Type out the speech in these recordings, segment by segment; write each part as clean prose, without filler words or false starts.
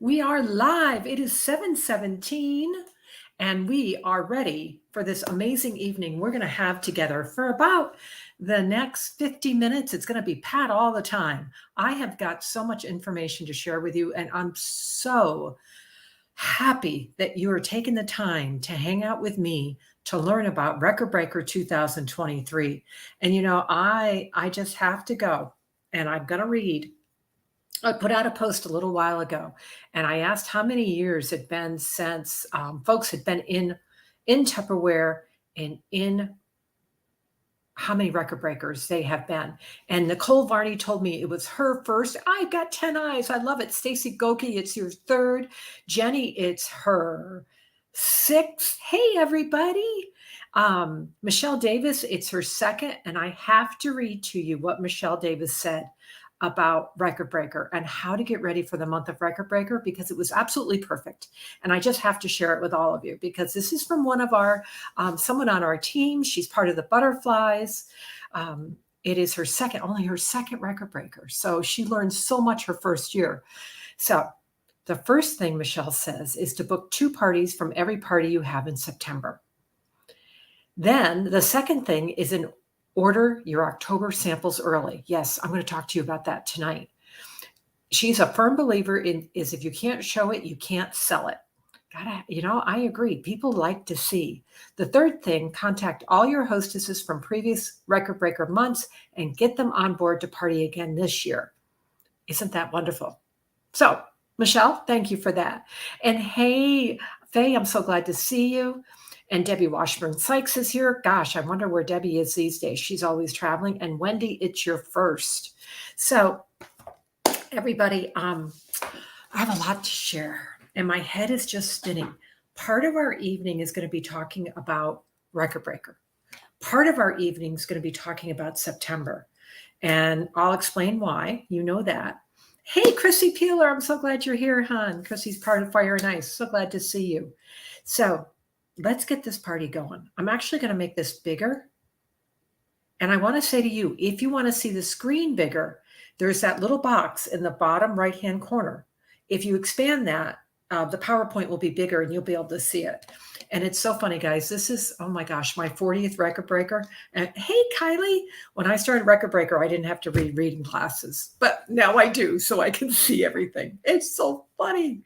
We are live. It is 7:17 and we are ready for this amazing evening we're going to have together for about the next 50 minutes. It's going to be Pat all the time. I have got so much information to share with you, and I'm so happy that you are taking the time to hang out with me to learn about Record Breaker 2023. And I just have to go, and I'm going to read. I put out a post a little while ago, and I asked how many years had been since folks had been in Tupperware, and in how many record breakers they have been. And Nicole Varney told me it was her first. I've got 10 eyes. I love it. Stacy Goki, it's your third. Jenny, it's her sixth. Hey, everybody. Michelle Davis, it's her second. And I have to read to you what Michelle Davis said about Record Breaker and how to get ready for the month of Record Breaker, because it was absolutely perfect. And I just have to share it with all of you because this is from one of our, someone on our team. She's part of the Butterflies. It is only her second Record Breaker. So she learned so much her first year. So the first thing Michelle says is to book 2 parties from every party you have in September. Then the second thing is order your October samples early. Yes, I'm going to talk to you about that tonight. She's a firm believer in if you can't show it, you can't sell it. I agree. People like to see. The third thing, contact all your hostesses from previous Record Breaker months and get them on board to party again this year. Isn't that wonderful? So, Michelle, thank you for that. And hey, Faye, I'm so glad to see you. And Debbie Washburn Sykes is here. Gosh, I wonder where Debbie is these days. She's always traveling. And Wendy, it's your first. So, everybody, I have a lot to share, and my head is just spinning. Part of our evening is going to be talking about Record Breaker. Part of our evening is going to be talking about September. And I'll explain why. You know that. Hey, Chrissy Peeler, I'm so glad you're here, hon. Chrissy's part of Fire and Ice. So glad to see you. So, let's get this party going. I'm actually going to make this bigger. And I want to say to you, if you want to see the screen bigger, there's that little box in the bottom right-hand corner. If you expand that, the PowerPoint will be bigger and you'll be able to see it. And it's so funny, guys. This is, oh my gosh, my 40th Record Breaker. And hey, Kylie, when I started Record Breaker, I didn't have to read reading classes, but now I do, so I can see everything. It's so funny.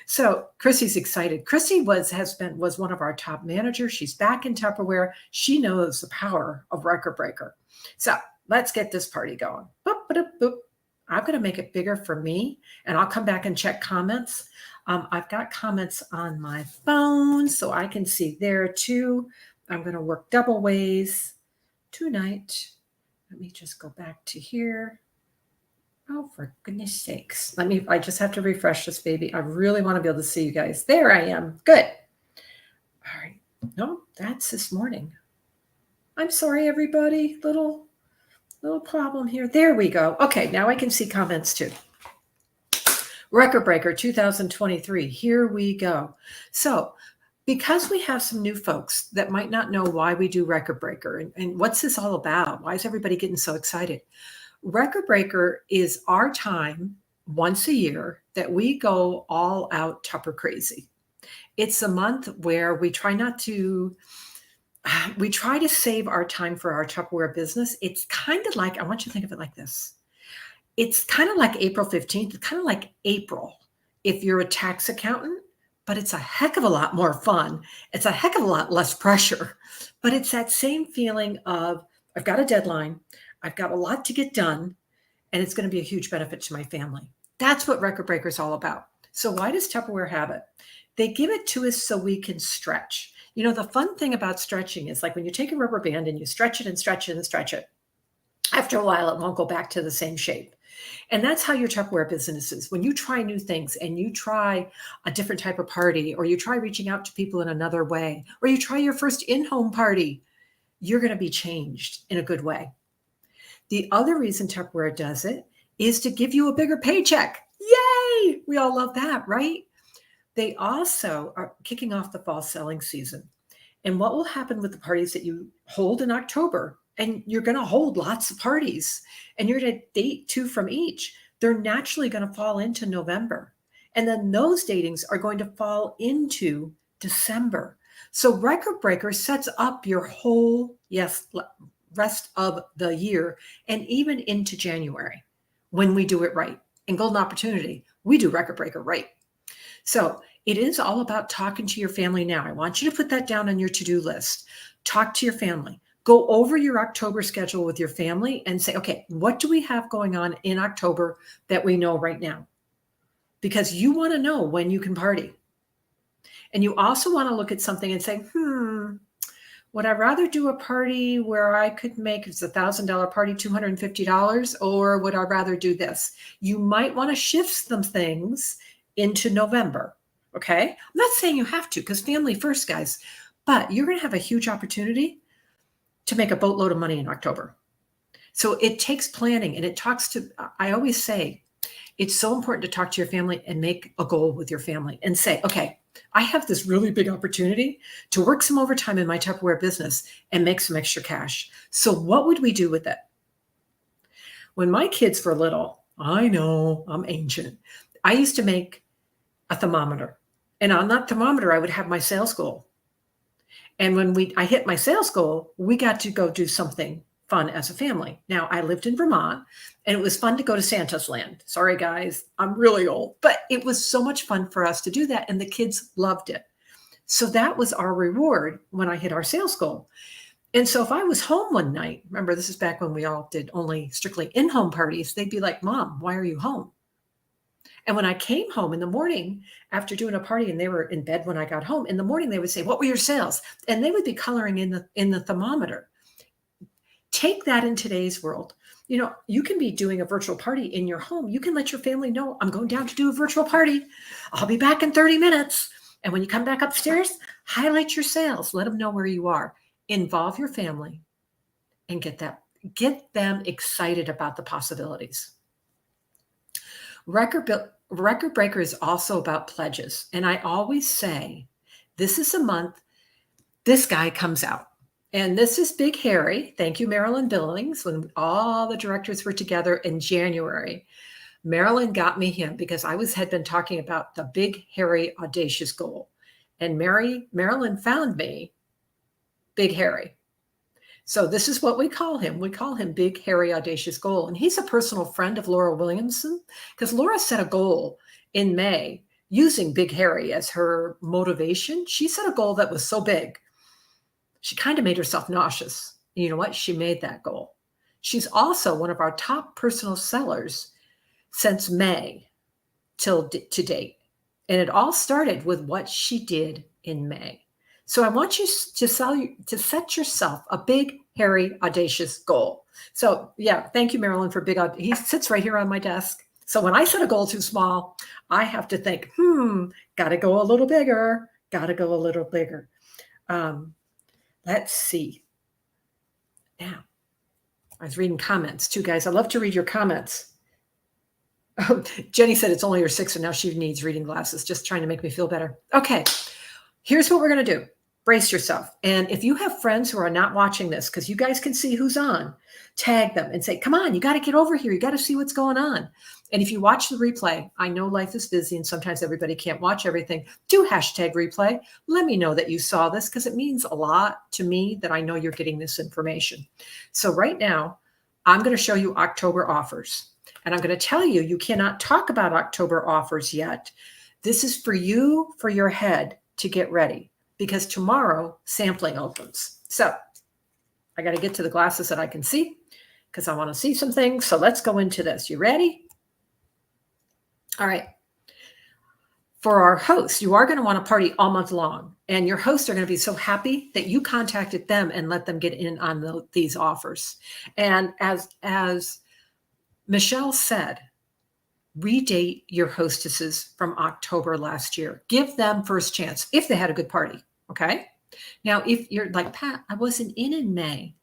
So Chrissy's excited. Chrissy was one of our top managers. She's back in Tupperware. She knows the power of Record Breaker. So let's get this party going. Boop, boop, boop. I'm going to make it bigger for me, and I'll come back and check comments. I've got comments on my phone, so I can see there too. I'm going to work double ways tonight. Let me just go back to here. Oh, for goodness sakes. I just have to refresh this baby. I really want to be able to see you guys. There I am. Good. All right. No, that's this morning. I'm sorry, everybody. Little problem here. There we go. Okay, now I can see comments too. Record Breaker 2023. Here we go. So, because we have some new folks that might not know why we do Record Breaker and what's this all about? Why is everybody getting so excited? Record Breaker is our time once a year that we go all out Tupper crazy. It's a month where we try to save our time for our Tupperware business. It's kind of like, I want you to think of it like this. It's kind of like April 15th. It's kind of like April if you're a tax accountant, but it's a heck of a lot more fun. It's a heck of a lot less pressure, but it's that same feeling of, I've got a deadline. I've got a lot to get done, and it's going to be a huge benefit to my family. That's what Record Breaker is all about. So why does Tupperware have it? They give it to us so we can stretch. You know, the fun thing about stretching is like when you take a rubber band and you stretch it and stretch it and stretch it, after a while, it won't go back to the same shape. And that's how your Tupperware business is. When you try new things and you try a different type of party, or you try reaching out to people in another way, or you try your first in-home party, you're going to be changed in a good way. The other reason Tupperware does it is to give you a bigger paycheck. Yay! We all love that, right? They also are kicking off the fall selling season. And what will happen with the parties that you hold in October? And you're going to hold lots of parties, and you're going to date 2 from each. They're naturally going to fall into November. And then those datings are going to fall into December. So Record Breaker sets up your whole, rest of the year and even into January when we do it right. In Golden Opportunity, we do Record Breaker right. So it is all about talking to your family now. I want you to put that down on your to-do list. Talk to your family. Go over your October schedule with your family and say, okay, what do we have going on in October that we know right now? Because you want to know when you can party. And you also want to look at something and say, would I rather do a party where I could make, it's $1,000 party, $250, or would I rather do this? You might want to shift some things into November. Okay. I'm not saying you have to, because family first, guys, but you're going to have a huge opportunity to make a boatload of money in October. So it takes planning, and I always say, it's so important to talk to your family and make a goal with your family and say, okay, I have this really big opportunity to work some overtime in my Tupperware business and make some extra cash. So what would we do with it? When my kids were little, I know I'm ancient, I used to make a thermometer. And on that thermometer, I would have my sales goal. And when I hit my sales goal, we got to go do something fun as a family. Now, I lived in Vermont, and it was fun to go to Santa's Land. Sorry, guys, I'm really old, but it was so much fun for us to do that, and the kids loved it. So that was our reward when I hit our sales goal. And so if I was home one night, remember, this is back when we all did only strictly in-home parties, they'd be like, Mom, why are you home? And when I came home in the morning after doing a party and they were in bed when I got home, in the morning they would say, what were your sales? And they would be coloring in the thermometer. Take that in today's world. You know, you can be doing a virtual party in your home. You can let your family know, I'm going down to do a virtual party. I'll be back in 30 minutes. And when you come back upstairs, highlight your sales. Let them know where you are. Involve your family and get them excited about the possibilities. Record Breaker is also about pledges. And I always say, this is a month this guy comes out. And this is Big Harry. Thank you, Marilyn Billings. When all the directors were together in January, Marilyn got me him because had been talking about the Big Harry Audacious Goal. And Marilyn found me Big Harry. So this is what we call him. We call him Big Harry Audacious Goal. And he's a personal friend of Laura Williamson, because Laura set a goal in May using Big Harry as her motivation. She set a goal that was so big, she kind of made herself nauseous. And you know what? She made that goal. She's also one of our top personal sellers since May to date. And it all started with what she did in May. So I want you to set yourself a Big, hairy, audacious goal. So yeah, thank you, Marilyn, for he sits right here on my desk. So when I set a goal too small, I have to think, got to go a little bigger, Let's see. Now, I was reading comments too, guys. I love to read your comments. Jenny said it's only her 6 and now she needs reading glasses, just trying to make me feel better. Okay, here's what we're going to do. Brace yourself. And if you have friends who are not watching this, because you guys can see who's on, tag them and say, come on, you got to get over here. You got to see what's going on. And if you watch the replay, I know life is busy and sometimes everybody can't watch everything. Do hashtag replay. Let me know that you saw this, because it means a lot to me that I know you're getting this information. So right now, I'm going to show you October offers. And I'm going to tell you, you cannot talk about October offers yet. This is for you, for your head, to get ready, because tomorrow sampling opens. So I got to get to the glasses that I can see, because I want to see some things. So let's go into this. You ready? All right. For our hosts, you are going to want to party all month long, and your hosts are going to be so happy that you contacted them and let them get in on these offers. And as Michelle said, redate your hostesses from October last year. Give them first chance if they had a good party. Okay. Now, if you're like, Pat, I wasn't in May.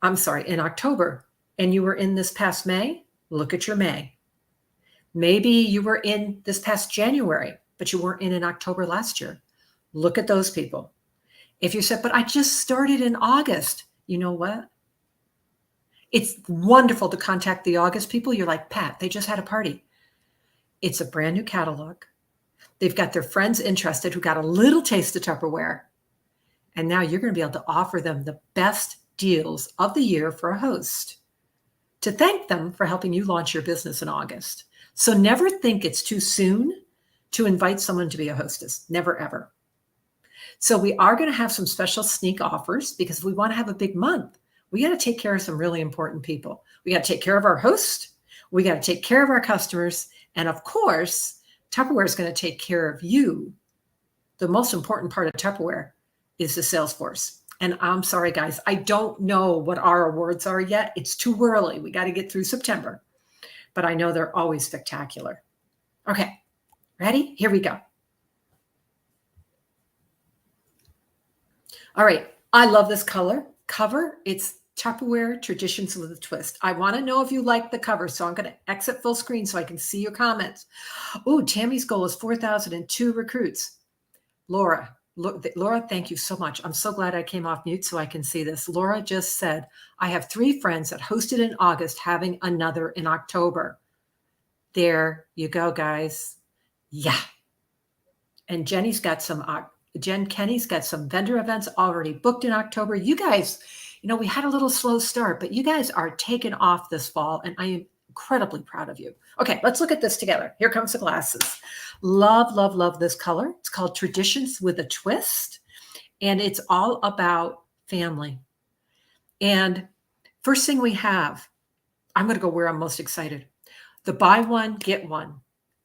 I'm sorry, in October, and you were in this past May, look at your May. Maybe you were in this past January, but you weren't in October last year. Look at those people. If you said, but I just started in August, you know what? It's wonderful to contact the August people. You're like, Pat, they just had a party. It's a brand new catalog. They've got their friends interested who got a little taste of Tupperware. And now you're going to be able to offer them the best deals of the year for a host to thank them for helping you launch your business in August. So never think it's too soon to invite someone to be a hostess. Never, ever. So we are going to have some special sneak offers because if we want to have a big month, we got to take care of some really important people. We got to take care of our host. We got to take care of our customers. And of course, Tupperware is going to take care of you. The most important part of Tupperware is the sales force. And I'm sorry, guys, I don't know what our awards are yet. It's too early. We got to get through September. But I know they're always spectacular. Okay, ready? Here we go. All right, I love this cover. It's Tupperware Traditions with a Twist. I want to know if you like the cover, so I'm going to exit full screen so I can see your comments. Oh, Tammy's goal is 4,002 recruits. Laura, thank you so much. I'm so glad I came off mute so I can see this. Laura just said, I have 3 friends that hosted in August, having another in October. There you go, guys. Yeah. And Kenny's got some vendor events already booked in October. You guys, we had a little slow start, but you guys are taking off this fall, and I am incredibly proud of you. Okay, let's look at this together. Here comes the glasses. Love, love, love this color. It's called Traditions with a Twist, and it's all about family. And first thing we have, I'm going to go where I'm most excited. The buy one, get one.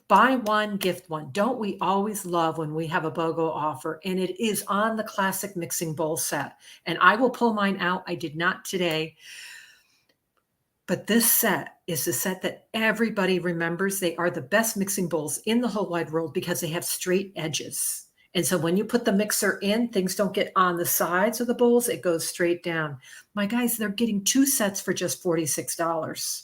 Buy one, gift one. Don't we always love when we have a BOGO offer? And it is on the classic mixing bowl set. And I will pull mine out. I did not today. But this set is the set that everybody remembers. They are the best mixing bowls in the whole wide world because they have straight edges. And so when you put the mixer in, things don't get on the sides of the bowls. It goes straight down. My guys, they're getting 2 sets for just $46.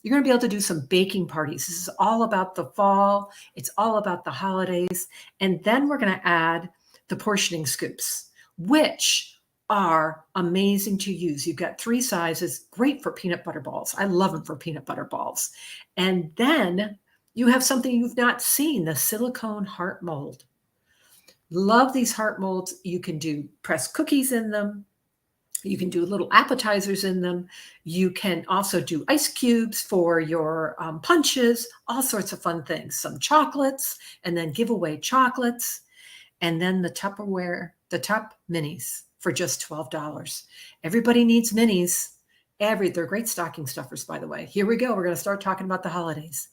You're going to be able to do some baking parties. This is all about the fall. It's all about the holidays. And then we're going to add the portioning scoops, which are amazing to use. You've got 3 sizes, great for peanut butter balls. I love them for peanut butter balls. And then you have something you've not seen, the silicone heart mold. Love these heart molds. You can do pressed cookies in them. You can do little appetizers in them. You can also do ice cubes for your punches, all sorts of fun things. Some chocolates, and then giveaway chocolates. And then the Tupperware, the Tup Minis for just $12. Everybody needs minis. They're great stocking stuffers, by the way. Here we go. We're going to start talking about the holidays.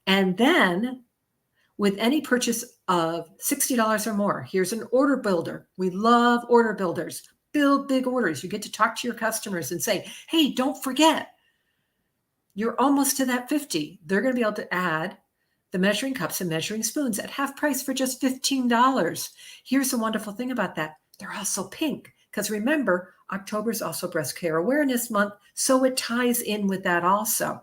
And then with any purchase of $60 or more, here's an order builder. We love order builders. Build big orders. You get to talk to your customers and say, hey, don't forget, you're almost to that 50. They're going to be able to add the measuring cups and measuring spoons at half price for just $15. Here's the wonderful thing about that. They're also pink because remember, October is also Breast Care Awareness Month, so it ties in with that also.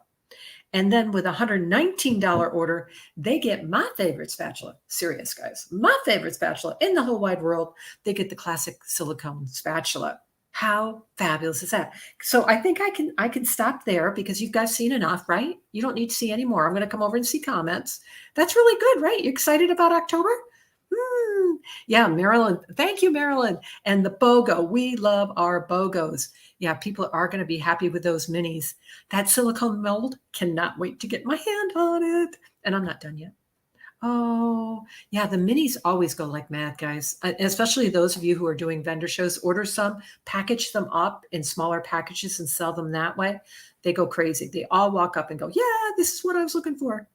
And then with a $119 order, they get my favorite spatula. Serious, guys. My favorite spatula in the whole wide world. They get the classic silicone spatula. How fabulous is that? So I think I can stop there because you guys seen enough, right? You don't need to see any more. I'm going to come over and see comments. That's really good, right? You excited about October? Yeah, Marilyn. Thank you, Marilyn. And the BOGO. We love our BOGOs. Yeah, people are going to be happy with those minis. That silicone mold, cannot wait to get my hand on it. And I'm not done yet. Oh, yeah, the minis always go like mad, guys. Especially those of you who are doing vendor shows, order some, package them up in smaller packages and sell them that way. They go crazy. They all walk up and go, yeah, this is what I was looking for.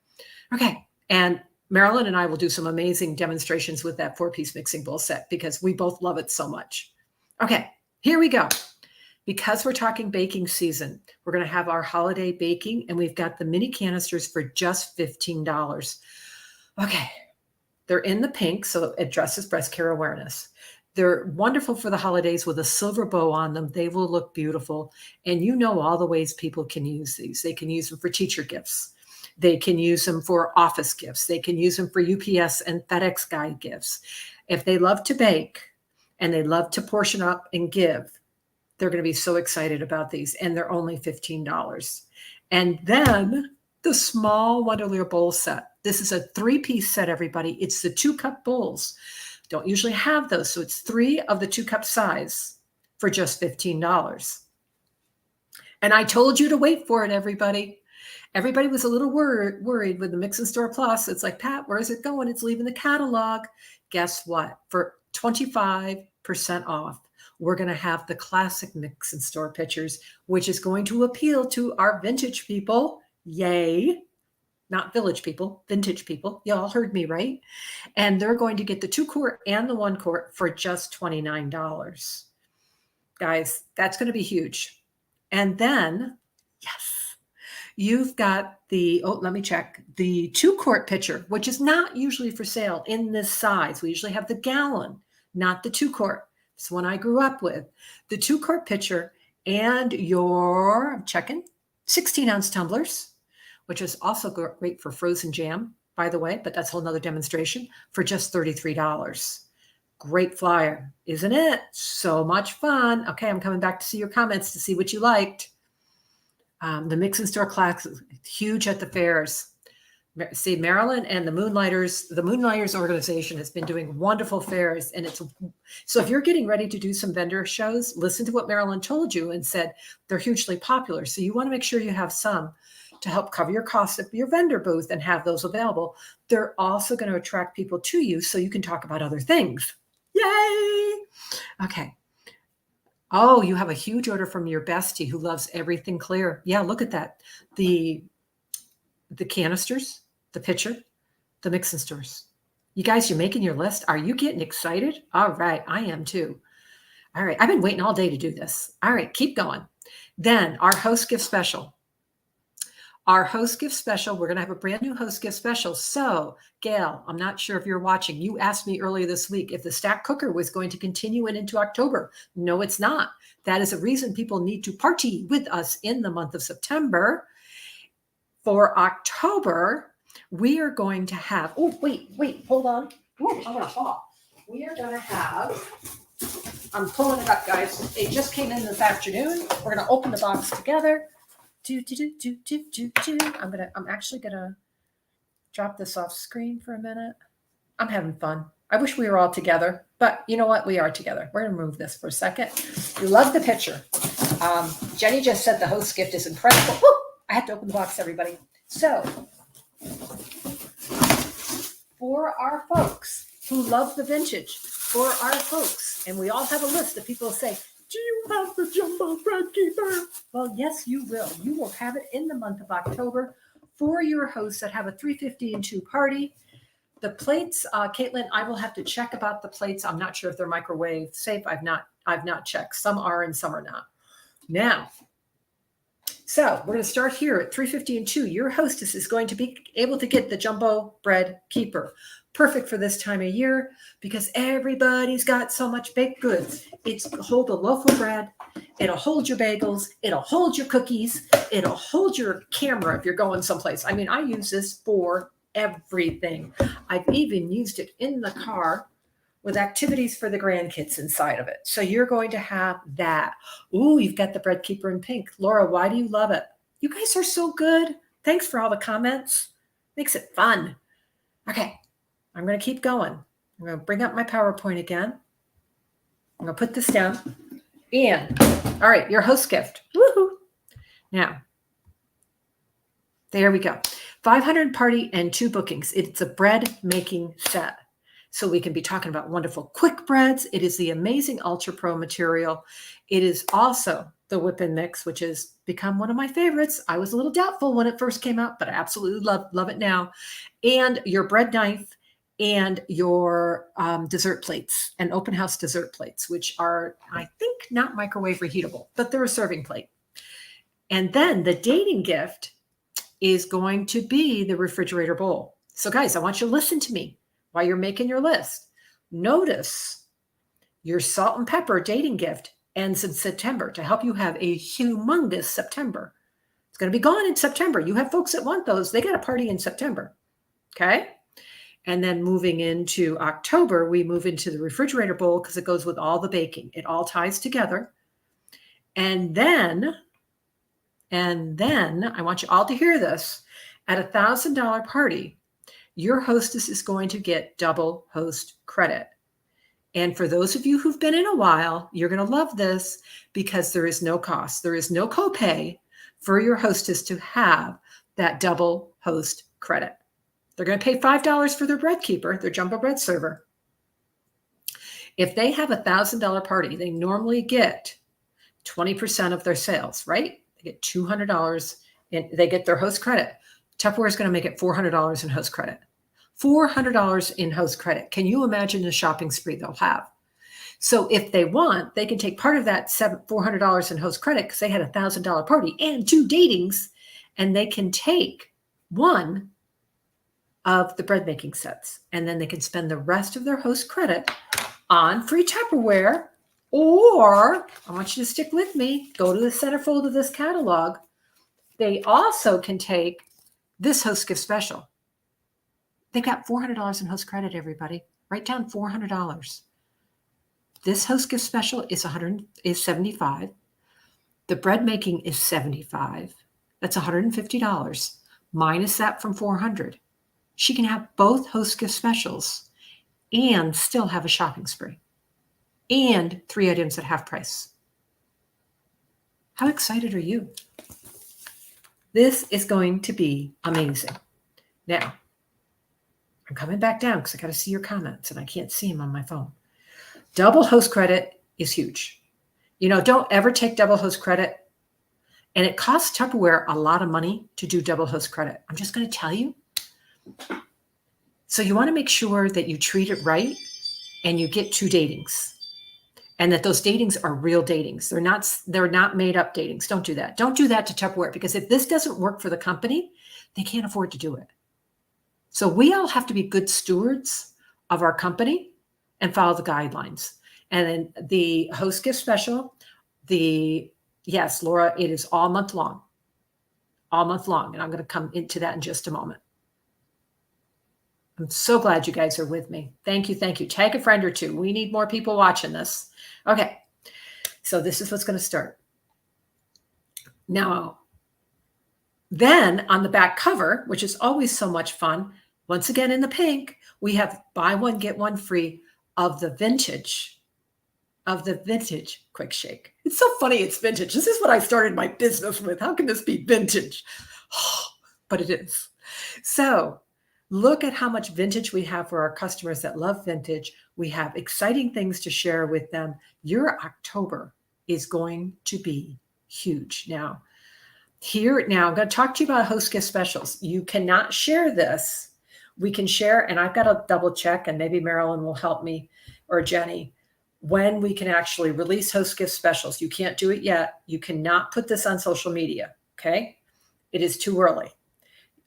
Okay, and Marilyn and I will do some amazing demonstrations with that 4-piece mixing bowl set because we both love it so much. Okay, here we go. Because we're talking baking season, we're going to have our holiday baking, and we've got the mini canisters for just $15. Okay, they're in the pink, so it addresses breast care awareness. They're wonderful for the holidays with a silver bow on them. They will look beautiful. And you know all the ways people can use these. They can use them for teacher gifts. They can use them for office gifts. They can use them for UPS and FedEx guy gifts. If they love to bake and they love to portion up and give, they're going to be so excited about these. And they're only $15. And then the small Wonderlier bowl set. This is a 3-piece set, everybody. It's the 2-cup bowls. Don't usually have those. So it's 3 of the 2-cup size for just $15. And I told you to wait for it, everybody. Everybody was a little worried with the Mix and Store Plus. It's like, Pat, where is it going? It's leaving the catalog. Guess what? For 25% off, we're going to have the classic Mix and Store pitchers, which is going to appeal to our vintage people. Yay. Not village people, vintage people. Y'all heard me right. And they're going to get the 2-quart and the 1-quart for just $29. Guys, that's going to be huge. And then, yes, you've got the, let me check, the 2-quart pitcher, which is not usually for sale in this size. We usually have the gallon, not the 2-quart. It's one I grew up with. The 2-quart pitcher and your, I'm checking, 16-ounce tumblers, which is also great for frozen jam, by the way, but that's a whole nother demonstration, for just $33. Great flyer, isn't it? So much fun. Okay, I'm coming back to see your comments to see what you liked. The Mix and Store class is huge at the fairs. See, Marilyn and the Moonlighters organization has been doing wonderful fairs. And it's, so if you're getting ready to do some vendor shows, listen to what Marilyn told you and said they're hugely popular. So you want to make sure you have some to help cover your costs of your vendor booth and have those available. They're also going to attract people to you so you can talk about other things. Yay! Okay. Oh, you have a huge order from your bestie who loves everything clear. Yeah, look at that. The canisters, the pitcher, the Mix and Stores. You guys, you're making your list. Are you getting excited? All right, I am too. All right, I've been waiting all day to do this. All right, keep going. Then our host gift special. Our host gift special, we're going to have a brand new host gift special. So, Gail, I'm not sure if you're watching. You asked me earlier this week if the stack cooker was going to continue into October. No, it's not. That is a reason people need to party with us in the month of September. For October, we are going to have, oh, wait, hold on. Ooh, I'm going to fall. We are going to have, I'm pulling it up, guys. It just came in this afternoon. We're going to open the box together. I'm actually gonna drop this off screen for a minute. I'm having fun. I wish we were all together, but you know what? We are together. We're gonna move this for a second. We love the picture. Jenny just said the host gift is incredible. Woo! I have to open the box, everybody. So for our folks who love the vintage, for our folks, and we all have a list of people who say, do you have the Jumbo Bread Keeper? Well, yes, you will. You will have it in the month of October for your hosts that have a 3:15 party. The plates, Caitlin, I will have to check about the plates. I'm not sure if they're microwave safe. I've not checked. Some are and some are not. Now, so we're going to start here at 3:15. Your hostess is going to be able to get the Jumbo Bread Keeper. Perfect for this time of year because everybody's got so much baked goods. It's hold a loaf of bread. It'll hold your bagels. It'll hold your cookies. It'll hold your camera if you're going someplace. I mean, I use this for everything. I've even used it in the car with activities for the grandkids inside of it. So you're going to have that. Ooh, you've got the Bread Keeper in pink. Laura, why do you love it? You guys are so good. Thanks for all the comments. Makes it fun. Okay. I'm going to keep going. I'm going to bring up my PowerPoint again. I'm going to put this down. And, all right, your host gift. Woohoo. Now, there we go. 500 party and 2 bookings. It's a bread making set. So we can be talking about wonderful quick breads. It is the amazing Ultra Pro material. It is also the Whip and Mix, which has become one of my favorites. I was a little doubtful when it first came out, but I absolutely love it now. And your bread knife and your dessert plates and open house dessert plates, which are, I think, not microwave reheatable, but they're a serving plate. And then the dating gift is going to be the refrigerator bowl. So guys, I want you to listen to me while you're making your list. Notice your salt and pepper dating gift ends in September to help you have a humongous September. It's going to be gone in September. You have folks that want those. They got a party in September. Okay. And then moving into October, we move into the refrigerator bowl because it goes with all the baking. It all ties together. And then I want you all to hear this. At $1,000 party, your hostess is going to get double host credit. And for those of you who've been in a while, you're going to love this because there is no cost. There is no copay for your hostess to have that double host credit. They're going to pay $5 for their bread keeper, their jumbo bread server. If they have $1,000 party, they normally get 20% of their sales, right? They get $200 and they get their host credit. Tupperware is going to make it $400 in host credit. $400 in host credit. Can you imagine the shopping spree they'll have? So if they want, they can take part of that $400 in host credit because they had $1,000 party and 2 datings, and they can take one of the bread making sets, and then they can spend the rest of their host credit on free Tupperware. Or I want you to stick with me. Go to the centerfold of this catalog. They also can take this host gift special. They've got $400 in host credit, everybody. Write down $400. This host gift special is $75. The bread making is $75. That's $150. Minus that from $400. She can have both host gift specials and still have a shopping spree. And 3 items at half price. How excited are you? This is going to be amazing. Now, I'm coming back down because I got to see your comments and I can't see them on my phone. Double host credit is huge. Don't ever take double host credit. And it costs Tupperware a lot of money to do double host credit. I'm just going to tell you. So you want to make sure that you treat it right and you get 2 datings. And that those datings are real datings. They're not made up datings. Don't do that. Don't do that to Tupperware, because if this doesn't work for the company, they can't afford to do it. So we all have to be good stewards of our company and follow the guidelines. And then the host gift special, yes, Laura, it is all month long. All month long. And I'm going to come into that in just a moment. I'm so glad you guys are with me. Thank you. Thank you. Tag a friend or 2. We need more people watching this. Okay. So this is what's going to start. Now, then on the back cover, which is always so much fun, once again in the pink, we have buy one, get one free of the vintage quick shake. It's so funny it's vintage. This is what I started my business with. How can this be vintage? But it is. So look at how much vintage we have for our customers that love vintage. We have exciting things to share with them. Your October is going to be huge. Now, I'm going to talk to you about host gift specials. You cannot share this. We can share, and I've got to double check, and maybe Marilyn will help me, or Jenny, when we can actually release host gift specials. You can't do it yet. You cannot put this on social media, okay? It is too early.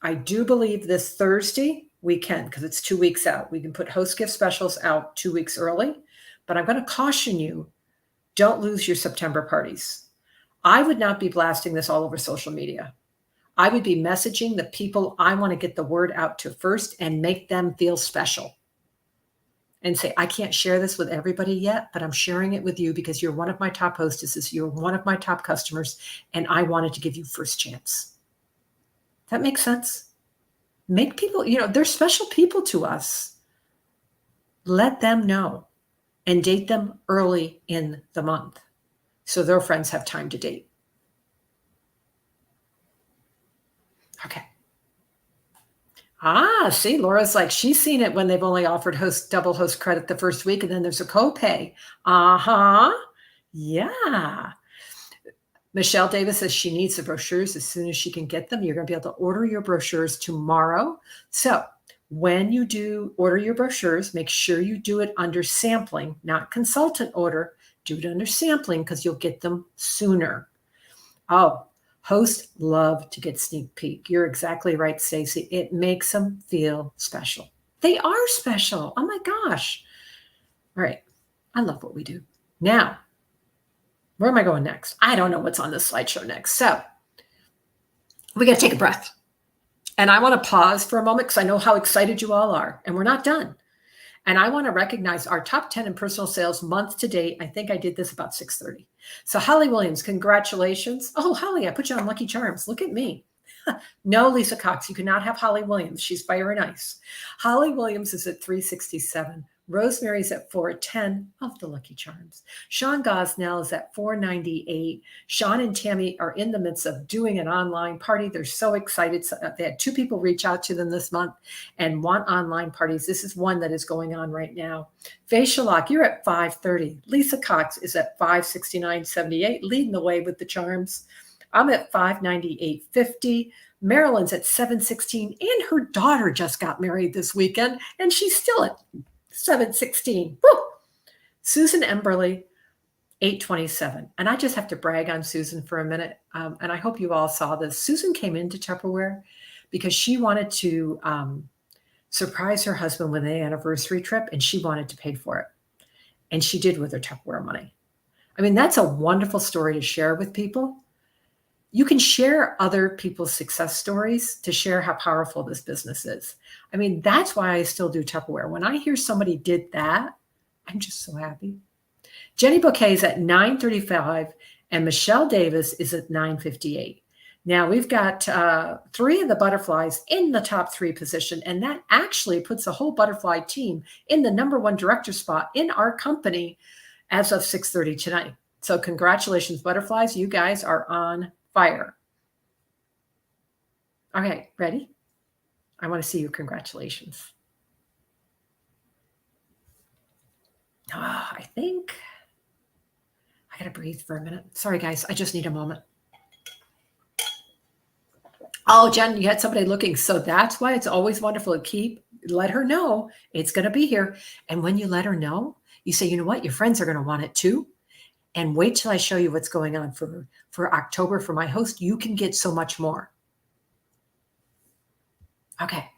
I do believe this Thursday we can, because it's 2 weeks out. We can put host gift specials out 2 weeks early, but I'm going to caution you, don't lose your September parties. I would not be blasting this all over social media. I would be messaging the people I want to get the word out to first and make them feel special. And say, I can't share this with everybody yet, but I'm sharing it with you because you're one of my top hostesses. You're one of my top customers, and I wanted to give you first chance. That makes sense? Make people, they're special people to us. Let them know and date them early in the month so their friends have time to date. Okay. See, Laura's like, she's seen it when they've only offered double host credit the first week, and then there's a copay. Yeah. Michelle Davis says she needs the brochures as soon as she can get them. You're going to be able to order your brochures tomorrow. So when you do order your brochures, make sure you do it under sampling, not consultant order. Do it under sampling because you'll get them sooner. Oh, hosts love to get sneak peek. You're exactly right, Stacy. It makes them feel special. They are special. Oh my gosh. All right. I love what we do. Now, where am I going next? I don't know what's on this slideshow next. So we got to take a breath. And I want to pause for a moment because I know how excited you all are. And we're not done. And I want to recognize our top 10 in personal sales month to date. I think I did this about 6:30. So Holly Williams, congratulations. Oh, Holly, I put you on Lucky Charms. Look at me. No, Lisa Cox, you cannot have Holly Williams. She's fire and ice. Holly Williams is at 367. Rosemary's at 410 of the Lucky Charms. Sean Gosnell is at 498. Sean and Tammy are in the midst of doing an online party. They're so excited. They had 2 people reach out to them this month and want online parties. This is one that is going on right now. Facial Lock, you're at 530. Lisa Cox is at 569.78, leading the way with the charms. I'm at 598.50. Marilyn's at 716, and her daughter just got married this weekend, and she's still at 716. Woo! Susan Emberley, 827. And I just have to brag on Susan for a minute. And I hope you all saw this. Susan came into Tupperware because she wanted to surprise her husband with an anniversary trip, and she wanted to pay for it. And she did with her Tupperware money. I mean, that's a wonderful story to share with people. You can share other people's success stories to share how powerful this business is. I mean, that's why I still do Tupperware. When I hear somebody did that, I'm just so happy. Jenny Bouquet is at 935 and Michelle Davis is at 958. Now we've got 3 of the butterflies in the top 3 position, and that actually puts the whole butterfly team in the #1 director spot in our company as of 6:30 tonight. So congratulations, butterflies. You guys are on fire. Okay, ready? I want to see your congratulations. I think I got to breathe for a minute. Sorry, guys. I just need a moment. Oh, Jen, you had somebody looking. So that's why it's always wonderful to let her know it's going to be here. And when you let her know, you say, you know what? Your friends are going to want it too. And wait till I show you what's going on for October for my host. You can get so much more. Okay,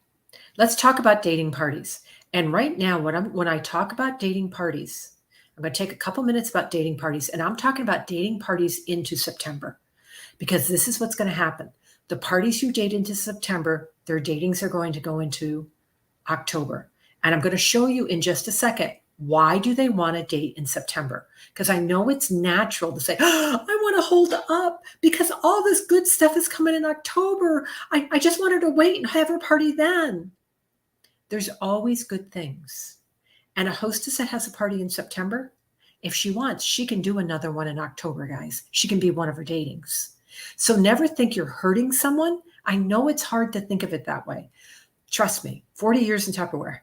let's talk about dating parties. And right now, when I talk about dating parties, I'm going to take a couple minutes about dating parties. And I'm talking about dating parties into September, because this is what's going to happen. The parties you date into September, their datings are going to go into October. And I'm going to show you in just a second, why do they want to date in September? Because I know it's natural to say, oh, I want to hold up because all this good stuff is coming in October. I just wanted to wait and have her party then. There's always good things. And a hostess that has a party in September, if she wants, she can do another one in October, guys. She can be one of her datings. So never think you're hurting someone. I know it's hard to think of it that way. Trust me, 40 years in Tupperware.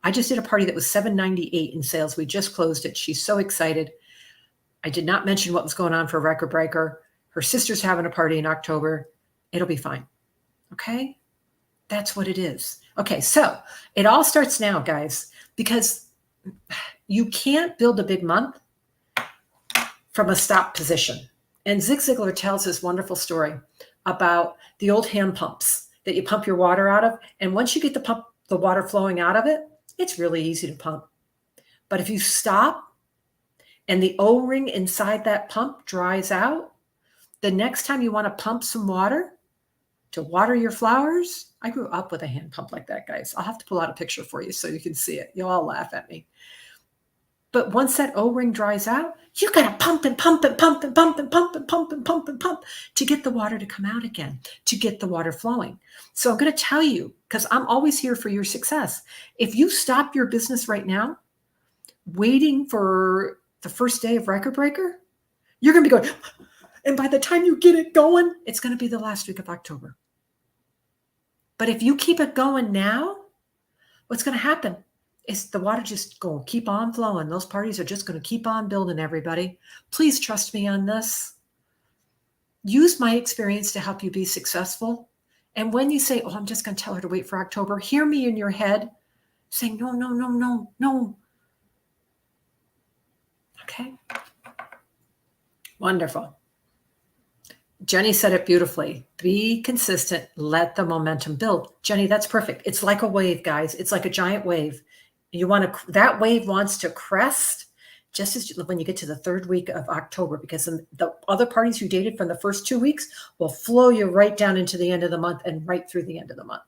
I just did a party that was $798 in sales. We just closed it. She's so excited. I did not mention what was going on for Record Breaker. Her sister's having a party in October. It'll be fine. Okay? That's what it is. Okay, so it all starts now, guys, because you can't build a big month from a stop position. And Zig Ziglar tells this wonderful story about the old hand pumps that you pump your water out of. And once you get the water flowing out of it, it's really easy to pump. But if you stop and the O-ring inside that pump dries out, the next time you want to pump some water to water your flowers, I grew up with a hand pump like that, guys. I'll have to pull out a picture for you so you can see it. You'll all laugh at me. But once that O-ring dries out, you got to pump and pump and pump and pump and pump and pump and pump and pump to get the water to come out again, to get the water flowing. So I'm going to tell you, because I'm always here for your success. If you stop your business right now, waiting for the first day of Record Breaker, you're going to be going, and by the time you get it going, it's going to be the last week of October. But if you keep it going now, what's going to happen is the water just going to keep on flowing. Those parties are just going to keep on building, everybody. Please trust me on this. Use my experience to help you be successful. And when you say, oh, I'm just going to tell her to wait for October, hear me in your head saying, no, no, no, no, no. Okay. Wonderful. Jenny said it beautifully. Be consistent. Let the momentum build. Jenny, that's perfect. It's like a wave, guys. It's like a giant wave. That wave wants to crest just as when you get to the 3rd week of October, because the other parties you dated from the first 2 weeks will flow you right down into the end of the month and right through the end of the month.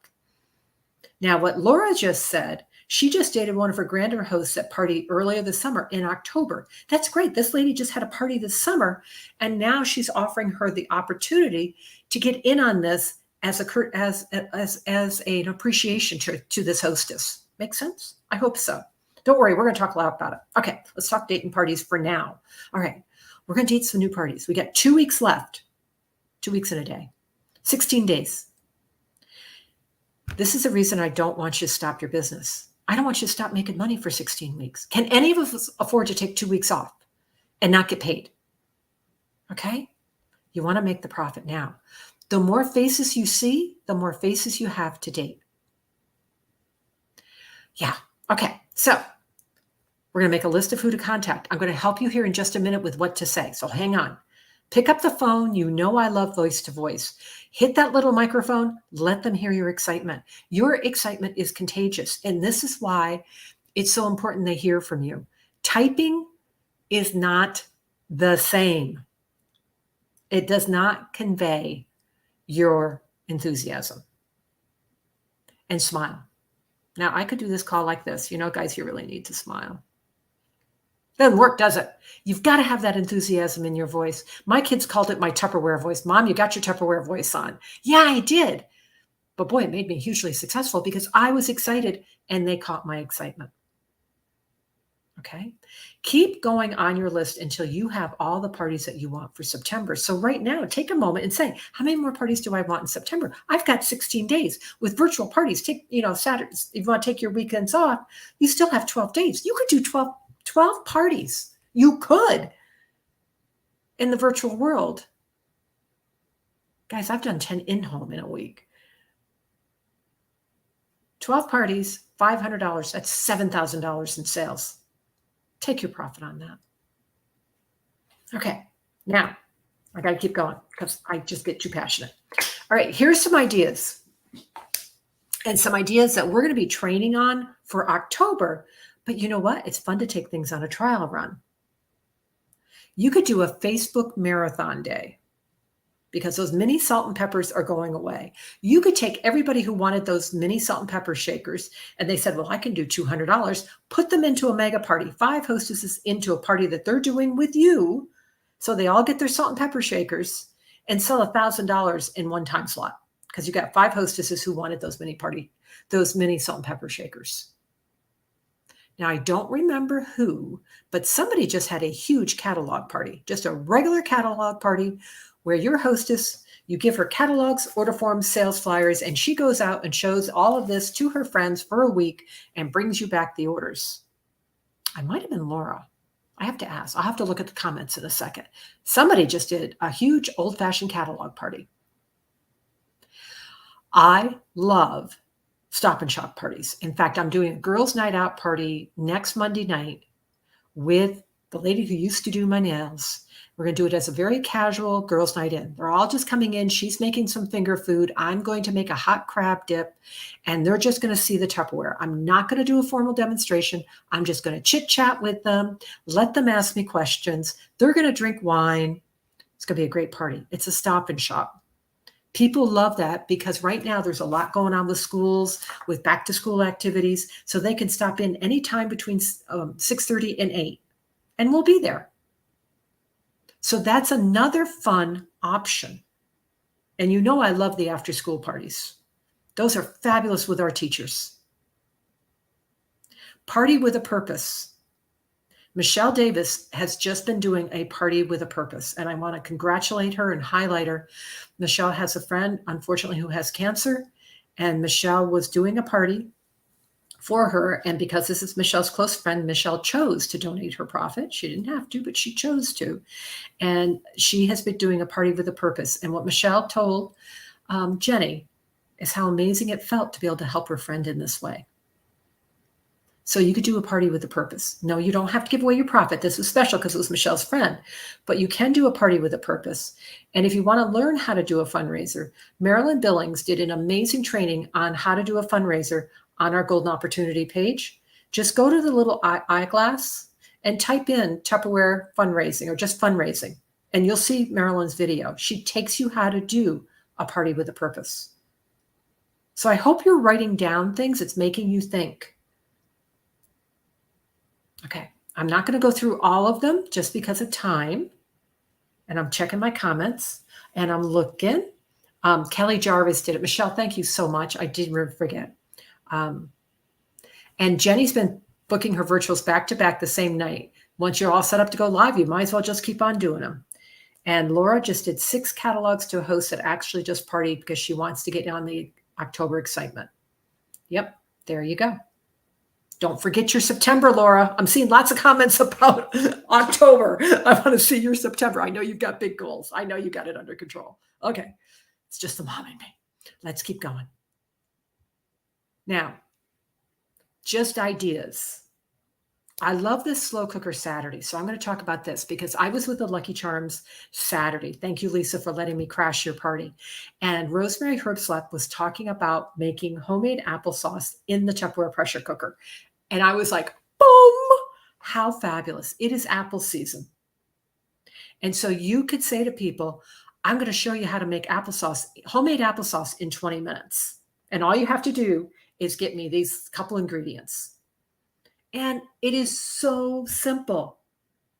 Now, what Laura just said, she just dated one of her grander hosts at party earlier this summer in October. That's great. This lady just had a party this summer, and now she's offering her the opportunity to get in on this as an appreciation to this hostess. Make sense? I hope so. Don't worry, we're going to talk a lot about it. Okay, let's talk dating parties for now. All right, we're going to date some new parties. We got 2 weeks left, 2 weeks in a day, 16 days. This is the reason I don't want you to stop your business. I don't want you to stop making money for 16 weeks. Can any of us afford to take 2 weeks off and not get paid? Okay? You want to make the profit now. The more faces you see, the more faces you have to date. Yeah. Okay. So we're going to make a list of who to contact. I'm going to help you here in just a minute with what to say. So hang on. Pick up the phone. You know I love voice to voice. Hit that little microphone. Let them hear your excitement. Your excitement is contagious. And this is why it's so important they hear from you. Typing is not the same. It does not convey your enthusiasm. And smile. Now, I could do this call like this. You know, guys, you really need to smile. Doesn't work, does it? You've got to have that enthusiasm in your voice. My kids called it my Tupperware voice. Mom, you got your Tupperware voice on. Yeah, I did. But boy, it made me hugely successful because I was excited and they caught my excitement. Okay. Keep going on your list until you have all the parties that you want for September. So right now, take a moment and say, how many more parties do I want in September? I've got 16 days with virtual parties. Take, Saturdays. If you want to take your weekends off, you still have 12 days. You could do 12 parties. You could in the virtual world. Guys, I've done 10 in-home in a week. 12 parties, $500. That's $7,000 in sales. Take your profit on that. Okay, now I got to keep going because I just get too passionate. All right, here's some ideas. And some ideas that we're going to be training on for October. But you know what? It's fun to take things on a trial run. You could do a Facebook marathon day because those mini salt and peppers are going away. You could take everybody who wanted those mini salt and pepper shakers and they said, well, I can do $200, put them into a mega party, 5 hostesses into a party that they're doing with you. So they all get their salt and pepper shakers and sell $1,000 in one time slot because you got 5 hostesses who wanted those mini salt and pepper shakers. Now, I don't remember who, but somebody just had a huge catalog party, just a regular catalog party where your hostess, you give her catalogs, order forms, sales flyers, and she goes out and shows all of this to her friends for a week and brings you back the orders. I might have been Laura. I have to ask. I'll have to look at the comments in a second. Somebody just did a huge old-fashioned catalog party. I love Stop and Shop parties. In fact, I'm doing a girls' night out party next Monday night with the lady who used to do my nails. We're going to do it as a very casual girls' night in. They're all just coming in. She's making some finger food. I'm going to make a hot crab dip, and they're just going to see the Tupperware. I'm not going to do a formal demonstration. I'm just going to chit-chat with them, let them ask me questions. They're going to drink wine. It's going to be a great party. It's a Stop and Shop. People love that because right now there's a lot going on with schools, with back-to-school activities, so they can stop in anytime between 6:30 and 8, and we'll be there. So that's another fun option. And you know I love the after-school parties. Those are fabulous with our teachers. Party with a purpose. Michelle Davis has just been doing a party with a purpose, and I want to congratulate her and highlight her. Michelle has a friend, unfortunately, who has cancer, and Michelle was doing a party for her. And because this is Michelle's close friend, Michelle chose to donate her profit. She didn't have to, but she chose to. And she has been doing a party with a purpose. And what Michelle told Jenny is how amazing it felt to be able to help her friend in this way. So you could do a party with a purpose. No, you don't have to give away your profit. This was special because it was Michelle's friend, but you can do a party with a purpose. And if you want to learn how to do a fundraiser, Marilyn Billings did an amazing training on how to do a fundraiser on our Golden Opportunity page. Just go to the little eyeglass and type in Tupperware fundraising or just fundraising, and you'll see Marilyn's video. She takes you how to do a party with a purpose. So I hope you're writing down things. It's making you think. Okay, I'm not going to go through all of them just because of time. And I'm checking my comments and I'm looking. Kelly Jarvis did it. Michelle, thank you so much. I didn't forget. And Jenny's been booking her virtuals back to back the same night. Once you're all set up to go live, you might as well just keep on doing them. And Laura just did 6 catalogs to a host that actually just partied because she wants to get on the October excitement. Yep, there you go. Don't forget your September, Laura. I'm seeing lots of comments about October. I want to see your September. I know you've got big goals. I know you got it under control. Okay, it's just the mom in me. Let's keep going. Now, just ideas. I love this slow cooker Saturday. So I'm going to talk about this because I was with the Lucky Charms Saturday. Thank you, Lisa, for letting me crash your party. And Rosemary Herbslap was talking about making homemade applesauce in the Tupperware pressure cooker. And I was like, boom, how fabulous. It is apple season. And so you could say to people, I'm going to show you how to make applesauce, homemade applesauce in 20 minutes. And all you have to do is get me these couple ingredients. And it is so simple.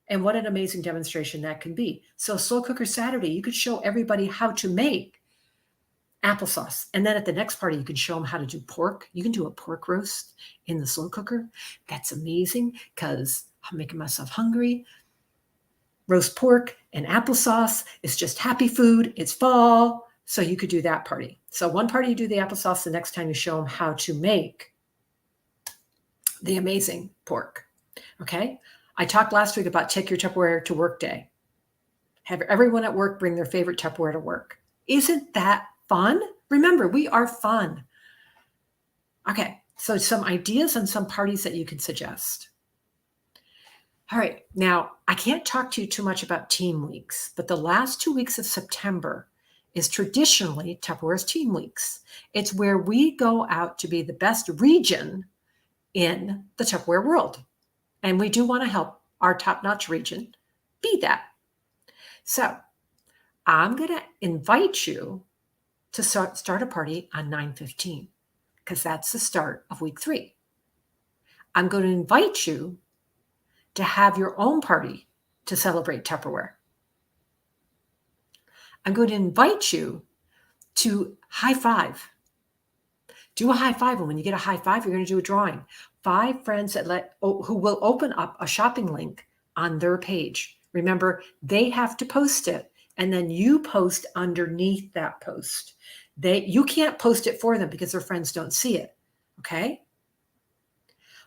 And what an amazing demonstration that can be. So Slow Cooker Saturday, you could show everybody how to make applesauce. And then at the next party, you can show them how to do pork. You can do a pork roast in the slow cooker. That's amazing because I'm making myself hungry. Roast pork and applesauce is just happy food. It's fall. So you could do that party. So one party you do the applesauce, the next time you show them how to make the amazing pork. Okay. I talked last week about take your Tupperware to work day. Have everyone at work bring their favorite Tupperware to work. Isn't that fun? Remember, we are fun. Okay. So some ideas on some parties that you can suggest. All right. Now, I can't talk to you too much about team weeks, but the last 2 weeks of September is traditionally Tupperware's team weeks. It's where we go out to be the best region in the Tupperware world. And we do want to help our top-notch region be that. So I'm going to invite you to start a party on 9/15 because that's the start of week 3. I'm going to invite you to have your own party to celebrate Tupperware. I'm going to invite you to high five. Do a high five, and when you get a high five, you're going to do a drawing. 5 friends who will open up a shopping link on their page. Remember, they have to post it, and then you post underneath that post. You can't post it for them because their friends don't see it. Okay?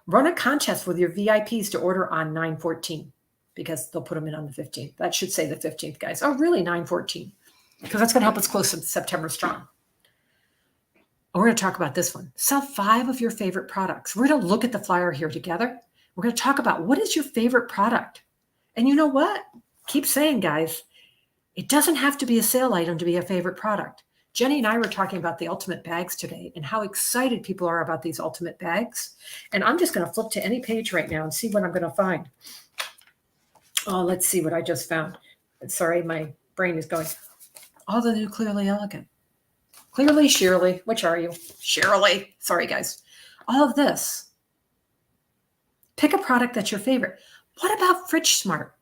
Run a contest with your VIPs to order on 9/14 because they'll put them in on the 15th. That should say the 15th, guys. Oh, really? 9/14 because that's going to help us close to September strong. We're going to talk about this one. Sell 5 of your favorite products. We're going to look at the flyer here together. We're going to talk about what is your favorite product. And you know what? Keep saying, guys, it doesn't have to be a sale item to be a favorite product. Jenny and I were talking about the ultimate bags today and how excited people are about these ultimate bags. And I'm just going to flip to any page right now and see what I'm going to find. Oh, let's see what I just found. Sorry, my brain is going. All the new Clearly Elegant. Clearly, Shirley. Which are you? Shirley. Sorry, guys. All of this. Pick a product that's your favorite. What about Fridge Smart?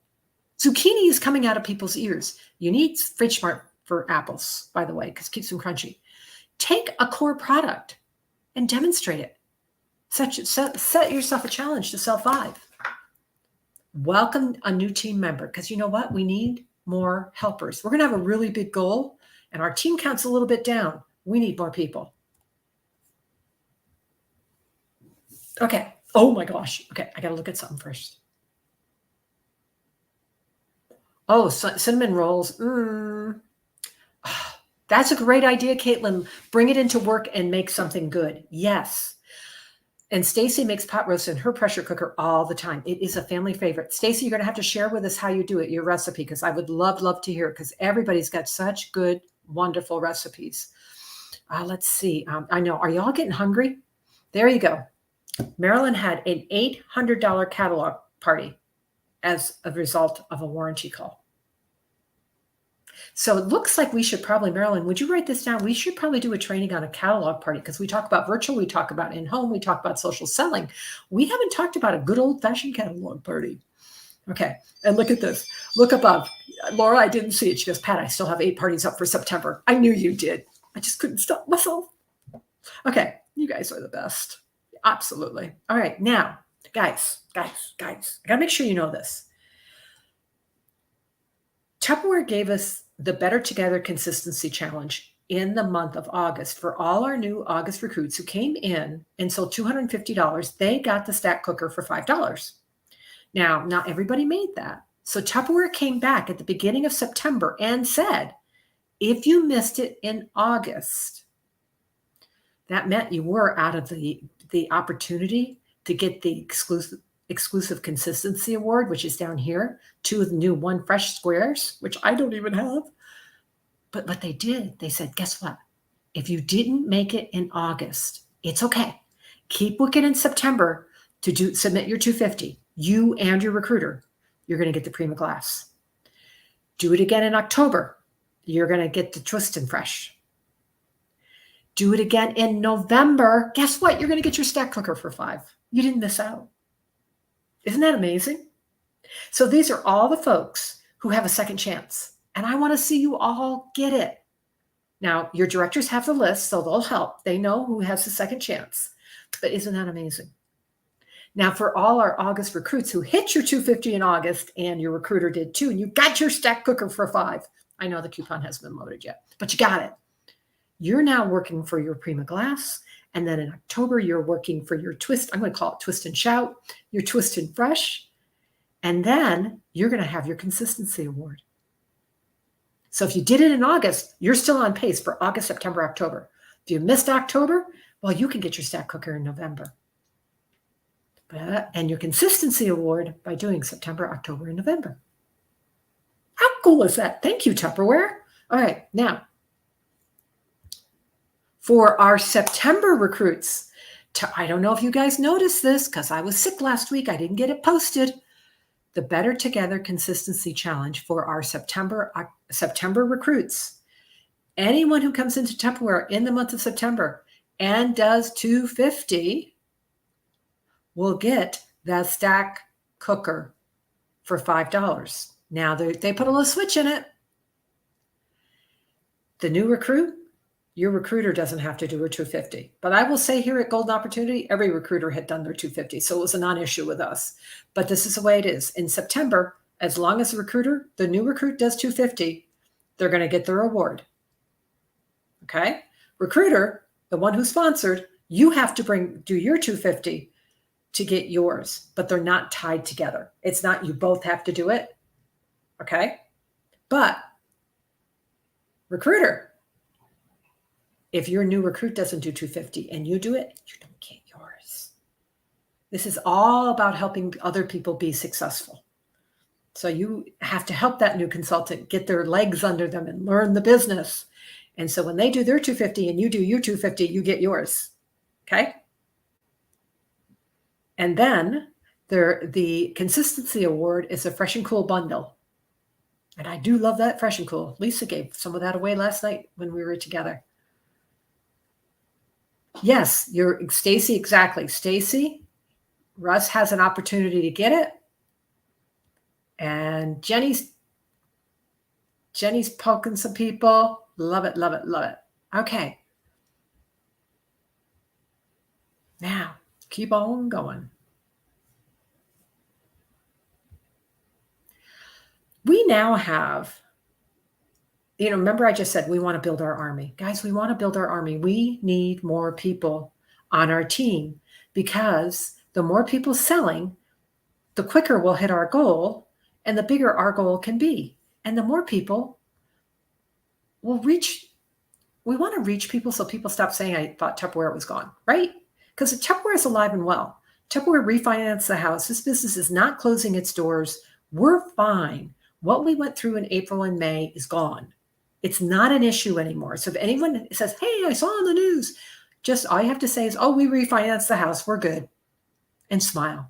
Zucchini is coming out of people's ears. You need Fridge Smart for apples, by the way, because it keeps them crunchy. Take a core product and demonstrate it. Set yourself a challenge to sell 5. Welcome a new team member, because you know what? We need more helpers. We're going to have a really big goal, and our team count's a little bit down. We need more people. Okay. Oh my gosh. Okay. I got to look at something first. Oh, cinnamon rolls. That's a great idea, Caitlin. Bring it into work and make something good. Yes. And Stacy makes pot roast in her pressure cooker all the time. It is a family favorite. Stacy, you're going to have to share with us how you do it, your recipe, because I would love to hear it because everybody's got such good, wonderful recipes. Let's see. I know. Are y'all getting hungry? There you go. Marilyn had an $800 catalog party as a result of a warranty call. So it looks like we should probably, Marilyn, would you write this down? We should probably do a training on a catalog party because we talk about virtual, we talk about in-home, we talk about social selling. We haven't talked about a good old-fashioned catalog party. Okay. And look at this. Look above. Laura, I didn't see it. She goes, Pat, I still have 8 parties up for September. I knew you did. I just couldn't stop myself. Okay. You guys are the best. Absolutely. All right. Now, guys, I got to make sure you know this. Tupperware gave us the Better Together Consistency Challenge in the month of August. For all our new August recruits who came in and sold $250, they got the stack cooker for $5. Now, not everybody made that. So Tupperware came back at the beginning of September and said, if you missed it in August, that meant you were out of the opportunity to get the exclusive consistency award, which is down here, 2 of the new One Fresh squares, which I don't even have. But what they did, they said, guess what? If you didn't make it in August, it's okay. Keep looking in September to submit your 250. You and your recruiter, you're going to get the Prima Glass. Do it again in October. You're going to get the Twist and Fresh. Do it again in November. Guess what? You're going to get your stack cooker for $5. You didn't miss out. Isn't that amazing? So these are all the folks who have a second chance. And I want to see you all get it. Now, your directors have the list, so they'll help. They know who has the second chance. But isn't that amazing? Now, for all our August recruits who hit your 250 in August and your recruiter did too, and you got your stack cooker for $5. I know the coupon hasn't been loaded yet, but you got it. You're now working for your Prima Glass. And then in October, you're working for your Twist. I'm going to call it Twist and Shout, your Twist and Fresh. And then you're going to have your Consistency Award. So if you did it in August, you're still on pace for August, September, October. If you missed October, well, you can get your stack cooker in November. And your Consistency Award by doing September, October, and November. How cool is that? Thank you, Tupperware. All right, now, for our September recruits, I don't know if you guys noticed this because I was sick last week. I didn't get it posted. The Better Together Consistency Challenge for our September recruits. Anyone who comes into Tupperware in the month of September and does 250 will get that stack cooker for $5. Now they put a little switch in it. The new recruit, your recruiter doesn't have to do a 250. But I will say here at Golden Opportunity, every recruiter had done their 250. So it was a non-issue with us. But this is the way it is. In September, as long as the new recruit does 250, they're going to get their award. Okay? Recruiter, the one who sponsored, you have to do your 250 to get yours, but they're not tied together. It's not you both have to do it. Okay? But recruiter, if your new recruit doesn't do 250 and you do it, you don't get yours. This is all about helping other people be successful. So you have to help that new consultant get their legs under them and learn the business. And so when they do their 250 and you do your 250, you get yours. Okay? And then the Consistency Award is a Fresh and Cool bundle. And I do love that Fresh and Cool. Lisa gave some of that away last night when we were together. Yes, you're Stacy, exactly. Stacy, Russ has an opportunity to get it. And Jenny's poking some people. Love it, love it, love it. Okay. Now, keep on going. We now have, remember I just said we want to build our army. Guys, we want to build our army. We need more people on our team because the more people selling, the quicker we'll hit our goal and the bigger our goal can be. And the more people will reach, we want to reach people so people stop saying I thought Tupperware was gone, right? Because Tupperware is alive and well. Tupperware refinanced the house. This business is not closing its doors. We're fine. What we went through in April and May is gone. It's not an issue anymore. So if anyone says, hey, I saw on the news, just all you have to say is, oh, we refinanced the house. We're good. And smile.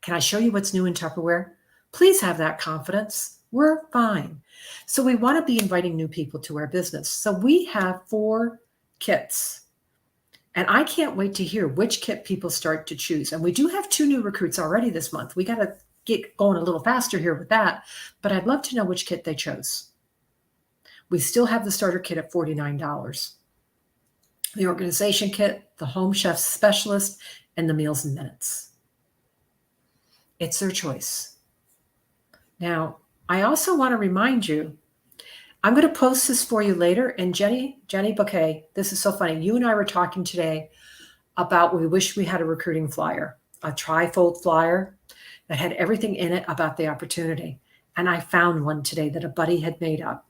Can I show you what's new in Tupperware? Please have that confidence. We're fine. So we want to be inviting new people to our business. So we have 4 kits. And I can't wait to hear which kit people start to choose. And we do have 2 new recruits already this month. We got to get going a little faster here with that, but I'd love to know which kit they chose. We still have the starter kit at $49. The organization kit, the home chef specialist, and the meals and minutes. It's their choice. Now, I also want to remind you, I'm going to post this for you later. And Jenny Bouquet, this is so funny. You and I were talking today about we wish we had a recruiting flyer, a trifold flyer that had everything in it about the opportunity. And I found one today that a buddy had made up.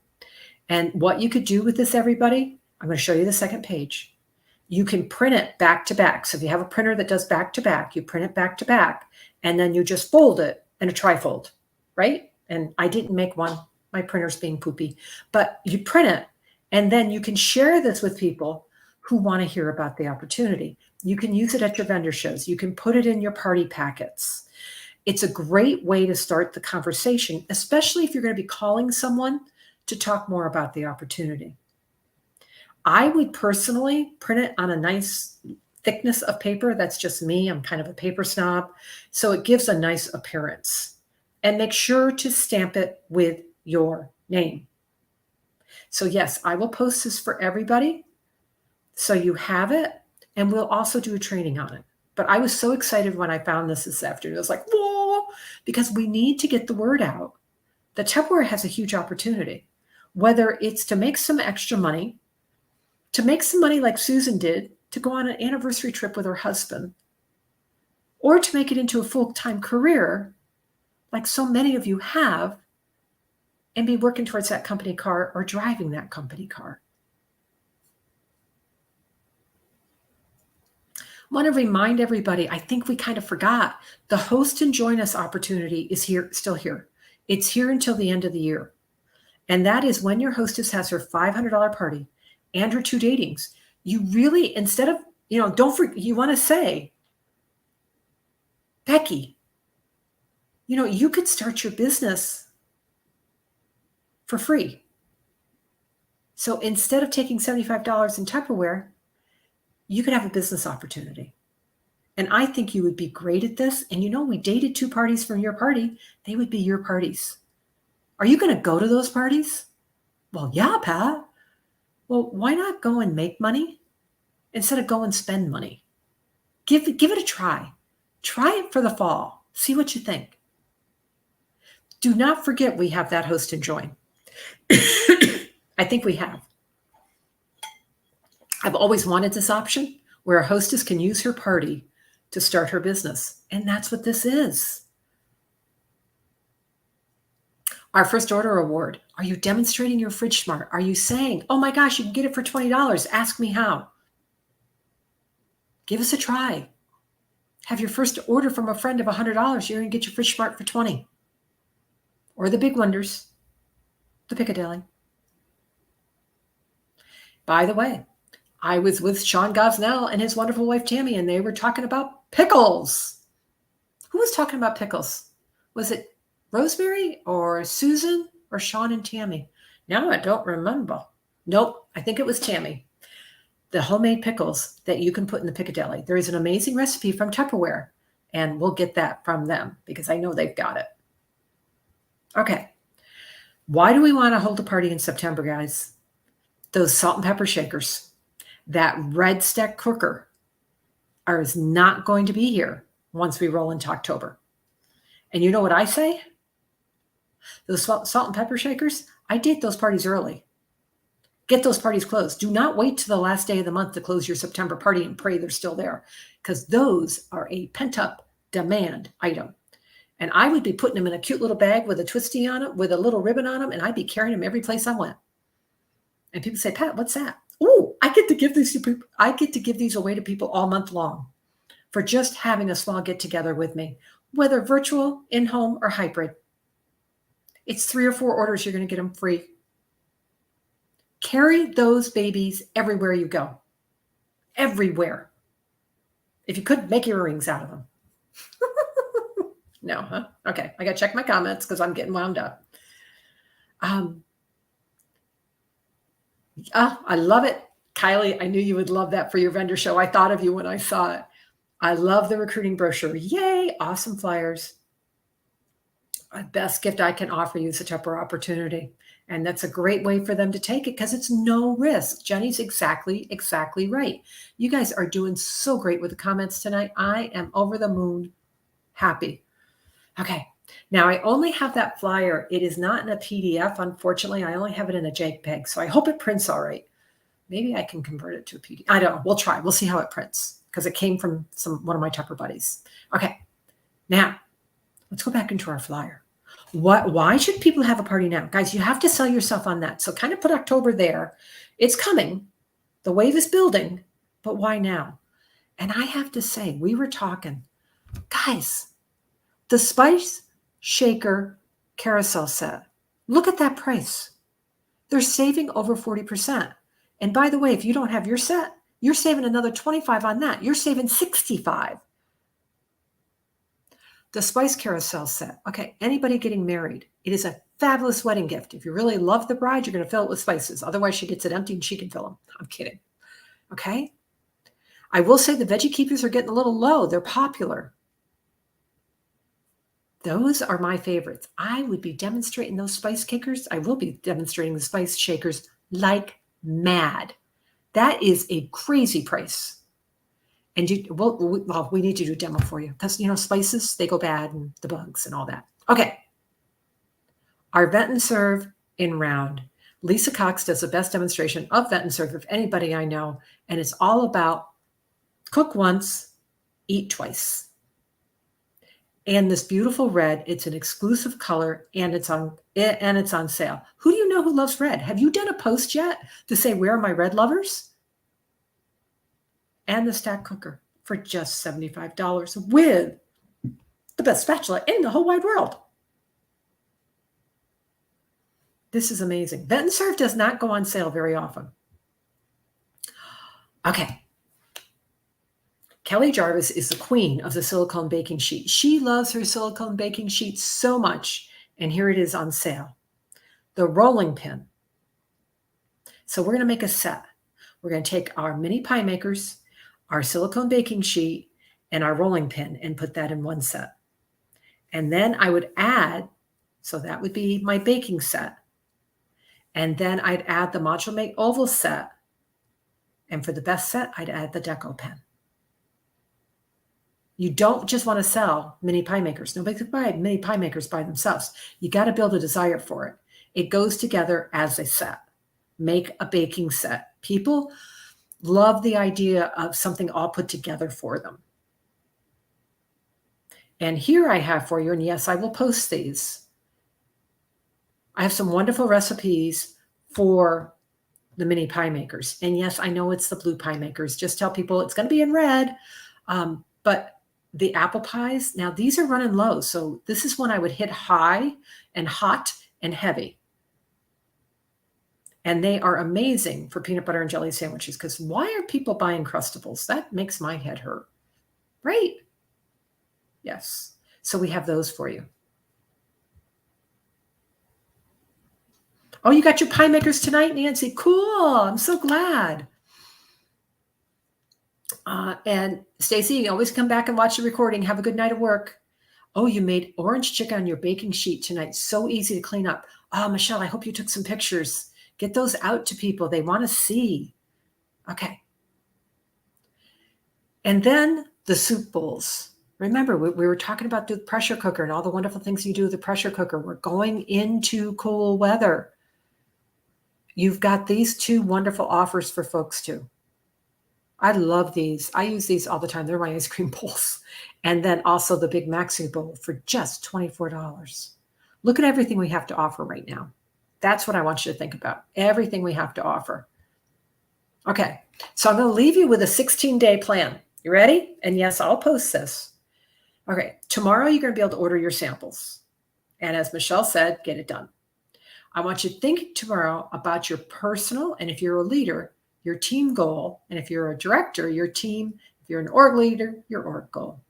And what you could do with this, everybody, I'm going to show you the second page. You can print it back to back. So if you have a printer that does back to back, you print it back to back, and then you just fold it in a trifold, right? And I didn't make one. My printer's being poopy. But you print it, and then you can share this with people who want to hear about the opportunity. You can use it at your vendor shows. You can put it in your party packets. It's a great way to start the conversation, especially if you're going to be calling someone to talk more about the opportunity. I would personally print it on a nice thickness of paper. That's just me. I'm kind of a paper snob. So it gives a nice appearance. And make sure to stamp it with your name. So yes, I will post this for everybody so you have it, and we'll also do a training on it. But I was so excited when I found this afternoon. I was like, whoa, because we need to get the word out. The Tupperware has a huge opportunity, whether it's to make some extra money, to make some money like Susan did, to go on an anniversary trip with her husband, or to make it into a full-time career like so many of you have, and be working towards that company car or driving that company car. I want to remind everybody, I think we kind of forgot, the Host and Join Us opportunity is still here. It's here until the end of the year. And that is when your hostess has her $500 party and her 2 datings. You really, instead of, don't forget, you want to say, Becky, you could start your business for free. So instead of taking $75 in Tupperware, you could have a business opportunity. And I think you would be great at this. And we dated 2 parties from your party. They would be your parties. Are you going to go to those parties? Well, yeah, Pat. Well, why not go and make money instead of go and spend money? Give it a try. Try it for the fall. See what you think. Do not forget we have that Host and Join. I think we have. I've always wanted this option where a hostess can use her party to start her business. And that's what this is. Our first order award. Are you demonstrating your Fridge Smart? Are you saying, oh my gosh, you can get it for $20. Ask me how. Give us a try. Have your first order from a friend of $100. You're going to get your Fridge Smart for $20. Or the big wonders, the Piccadilly. By the way, I was with Sean Gosnell and his wonderful wife, Tammy, and they were talking about pickles. Who was talking about pickles? Was it Rosemary or Susan or Sean and Tammy? Now I don't remember. Nope, I think it was Tammy. The homemade pickles that you can put in the Piccadilly. There is an amazing recipe from Tupperware, and we'll get that from them because I know they've got it. Okay. Why do we want to hold a party in September, guys? Those salt and pepper shakers, that red stack cooker is not going to be here once we roll into October. And you know what I say? Those salt and pepper shakers, I date those parties early. Get those parties closed. Do not wait to the last day of the month to close your September party and pray they're still there, because those are a pent-up demand item. And I would be putting them in a cute little bag with a twisty on it, with a little ribbon on them, and I'd be carrying them every place I went. And people say, Pat, what's that? Oh, I get to give these to people. I get to give these away to people all month long for just having a small get together with me, whether virtual, in-home, or hybrid. It's 3 or 4 orders. You're going to get them free. Carry those babies everywhere you go. Everywhere. If you could, make earrings out of them. No, huh? Okay, I got to check my comments because I'm getting wound up. I love it. Kylie, I knew you would love that for your vendor show. I thought of you when I saw it. I love the recruiting brochure. Yay, awesome flyers. The best gift I can offer you is a Tupper opportunity. And that's a great way for them to take it because it's no risk. Jenny's exactly right. You guys are doing so great with the comments tonight. I am over the moon happy. Okay. Now I only have that flyer. It is not in a PDF. Unfortunately, I only have it in a JPEG. So I hope it prints all right. Maybe I can convert it to a PDF. I don't know. We'll try. We'll see how it prints because it came from one of my Tupper buddies. Okay. Now let's go back into our flyer. Why should people have a party now? Guys, you have to sell yourself on that. So kind of put October there. It's coming. The wave is building, but why now? And I have to say, we were talking, guys, the Spice Shaker carousel set. Look at that price. They're saving over 40%. And by the way, if you don't have your set, you're saving another 25 on that. You're saving 65. The Spice Carousel set. Okay, anybody getting married, it is a fabulous wedding gift. If you really love the bride, you're going to fill it with spices. Otherwise, she gets it empty and she can fill them. I'm kidding. Okay. I will say the veggie keepers are getting a little low. They're popular. Those are my favorites. I would be demonstrating those spice kickers. I will be demonstrating the spice shakers like mad. That is a crazy price. And we need to do a demo for you because, spices, they go bad and the bugs and all that. Okay. Our Vet and Serve in round. Lisa Cox does the best demonstration of Vet and Serve of anybody I know. And it's all about cook once, eat twice. And this beautiful red, it's an exclusive color and it's on sale. Who do you know who loves red? Have you done a post yet to say, where are my red lovers? And the stack cooker for just $75 with the best spatula in the whole wide world. This is amazing. Vet and Serve does not go on sale very often. Okay. Kelly Jarvis is the queen of the silicone baking sheet. She loves her silicone baking sheet so much. And here it is on sale. The rolling pin. So we're going to make a set. We're going to take our mini pie makers, our silicone baking sheet, and our rolling pin and put that in one set. And then I would add, so that would be my baking set. And then I'd add the Module Make oval set. And for the best set, I'd add the deco pen. You don't just want to sell mini pie makers. Nobody can buy mini pie makers by themselves. You got to build a desire for it. It goes together as a set. Make a baking set. People love the idea of something all put together for them. And here I have for you, and yes, I will post these. I have some wonderful recipes for the mini pie makers. And yes, I know it's the blue pie makers. Just tell people it's going to be in red. But the apple pies, now these are running low. So this is when I would hit high and hot and heavy. And they are amazing for peanut butter and jelly sandwiches because why are people buying Crustables? That makes my head hurt. Right? Yes. So we have those for you. Oh, you got your pie makers tonight, Nancy. Cool. I'm so glad. And Stacy, always come back and watch the recording. Have a good night of work. Oh, you made orange chicken on your baking sheet tonight. So easy to clean up. Oh, Michelle, I hope you took some pictures. Get those out to people. They want to see. Okay. And then the soup bowls. Remember, we were talking about the pressure cooker and all the wonderful things you do with the pressure cooker. We're going into cool weather. You've got these two wonderful offers for folks too. I love these. I use these all the time. They're my ice cream bowls. And then also the Big Maxi bowl for just $24. Look at everything we have to offer right now. That's what I want you to think about. Everything we have to offer. Okay. So I'm going to leave you with a 16-day plan. You ready? And yes, I'll post this. Okay. Tomorrow you're going to be able to order your samples. And as Michelle said, get it done. I want you to think tomorrow about your personal, and if you're a leader, your team goal. And if you're a director, your team. If you're an org leader, your org goal.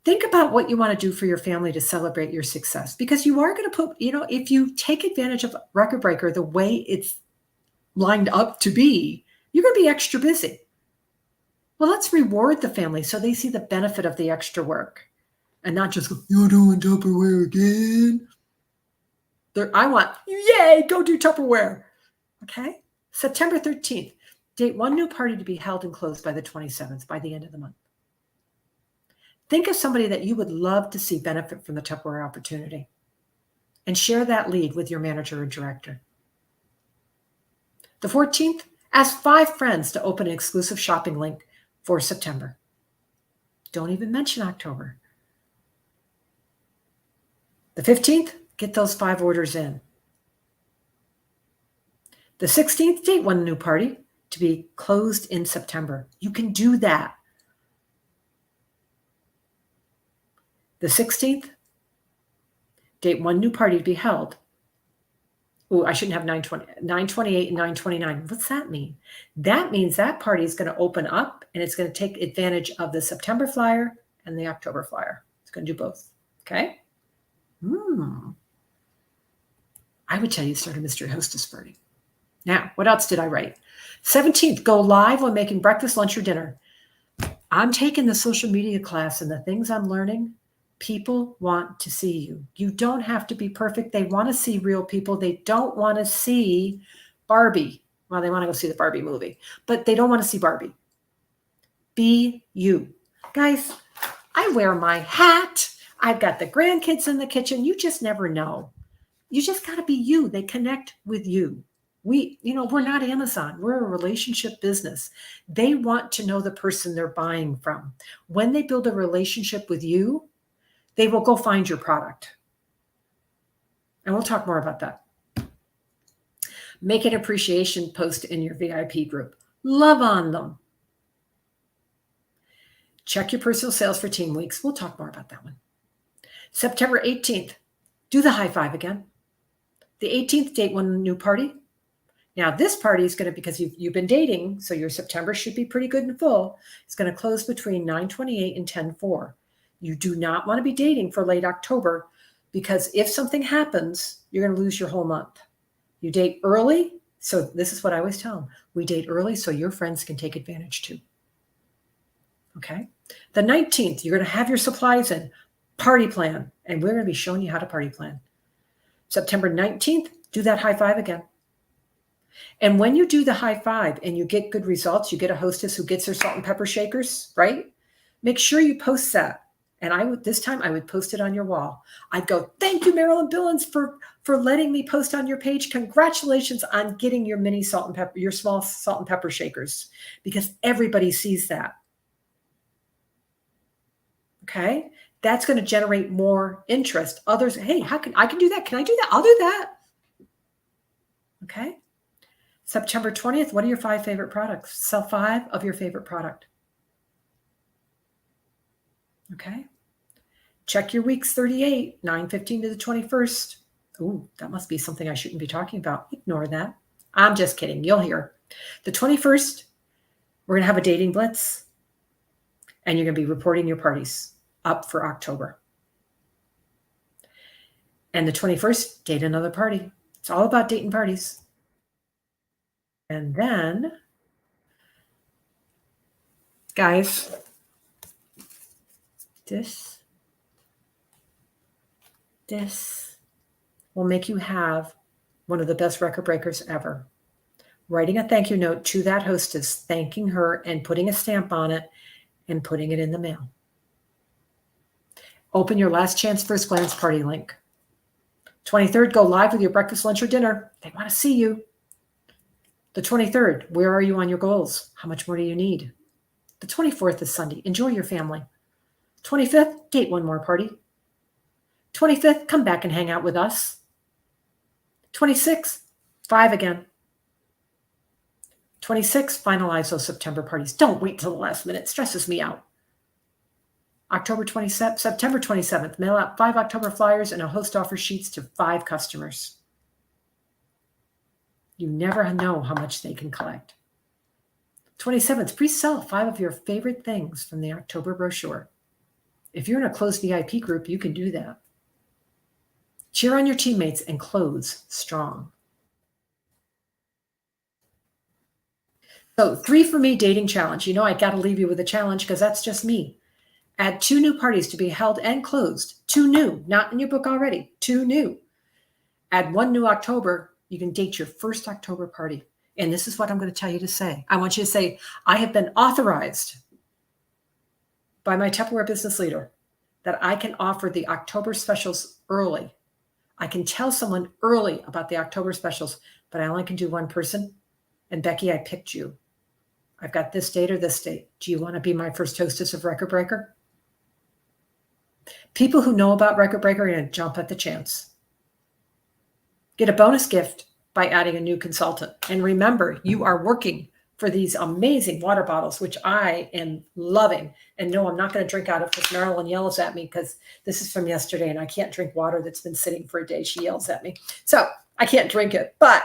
Think about what you want to do for your family to celebrate your success, because you are going to put, if you take advantage of Record Breaker the way it's lined up to be, you're going to be extra busy. Well, let's reward the family so they see the benefit of the extra work. and not just, you're doing Tupperware again. I want, yay, go do Tupperware. Okay. September 13th, date one new party to be held and closed by the 27th, by the end of the month. Think of somebody that you would love to see benefit from the Tupperware opportunity and share that lead with your manager or director. The 14th, ask 5 friends to open an exclusive shopping link for September. Don't even mention October. The 15th, get those 5 orders in. The 16th, date one new party to be closed in September. You can do that. The 16th, date one new party to be held. Oh, I shouldn't have 9/28 and 9/29. What's that mean? That means that party is going to open up and it's going to take advantage of the September flyer and the October flyer. It's going to do both. Okay. I would tell you start a mystery hostess party. Now, what else did I write? 17th, go live when making breakfast, lunch, or dinner. I'm taking the social media class and the things I'm learning. People want to see you. You don't have to be perfect. They want to see real people. They don't want to see Barbie. Well, they want to go see the Barbie movie, but they don't want to see Barbie. Be you. Guys, I wear my hat. I've got the grandkids in the kitchen. You just never know. You just got to be you. They connect with you. We're not Amazon. We're a relationship business. They want to know the person they're buying from. When they build a relationship with you, they will go find your product. And we'll talk more about that. Make an appreciation post in your VIP group. Love on them. Check your personal sales for team weeks. We'll talk more about that one. September 18th, do the high five again. The 18th, date one new party. Now, this party is going to, because you've been dating, so your September should be pretty good and full. It's going to close between 9/28 and 10/4. You do not want to be dating for late October, because if something happens, you're going to lose your whole month. You date early. So this is what I always tell them. We date early so your friends can take advantage too. Okay. The 19th, you're going to have your supplies in. Party plan. And we're going to be showing you how to party plan. September 19th, do that high five again. And when you do the high five and you get good results, you get a hostess who gets her salt and pepper shakers, right? Make sure you post that. And this time I would post it on your wall. I'd go, thank you, Marilyn Billings, for letting me post on your page. Congratulations on getting your mini salt and pepper, your small salt and pepper shakers, because everybody sees that. Okay. That's going to generate more interest. Others, hey, I can do that? Can I do that? I'll do that. Okay. September 20th, what are your 5 favorite products? Sell 5 of your favorite product. Okay. Check your weeks 38, 9/15 to the 21st. Ooh, that must be something I shouldn't be talking about. Ignore that. I'm just kidding. You'll hear. The 21st, we're going to have a dating blitz, and you're going to be reporting your parties up for October. And the 21st, date another party. It's all about dating parties. And then, guys, this will make you have one of the best record breakers ever. Writing a thank you note to that hostess, thanking her and putting a stamp on it and putting it in the mail. Open your last chance first glance party link. 23rd, go live with your breakfast, lunch, or dinner. They want to see you. The 23rd, where are you on your goals? How much more do you need? The 24th is Sunday. Enjoy your family. 25th, date one more party. 25th, come back and hang out with us. 26th, 5 again. 26th, finalize those September parties. Don't wait till the last minute. It stresses me out. September 27th, mail out 5 October flyers and a host offer sheets to 5 customers. You never know how much they can collect. 27th, pre-sell 5 of your favorite things from the October brochure. If you're in a closed VIP group, you can do that. Cheer on your teammates and close strong. So 3 for me, dating challenge. I got to leave you with a challenge because that's just me. Add 2 new parties to be held and closed. 2 new, not in your book already. 2 new. Add 1 new October. You can date your first October party. And this is what I'm going to tell you to say. I want you to say, I have been authorized by my Tupperware business leader that I can offer the October specials early. I can tell someone early about the October specials, but I only can do 1 person. And Becky, I picked you. I've got this date or this date. Do you want to be my first hostess of Record Breaker? People who know about Record Breaker are going to jump at the chance. Get a bonus gift by adding a new consultant. And remember, you are working for these amazing water bottles, which I am loving. And no, I'm not going to drink out of because Marilyn yells at me because this is from yesterday and I can't drink water that's been sitting for a day. She yells at me. So I can't drink it, but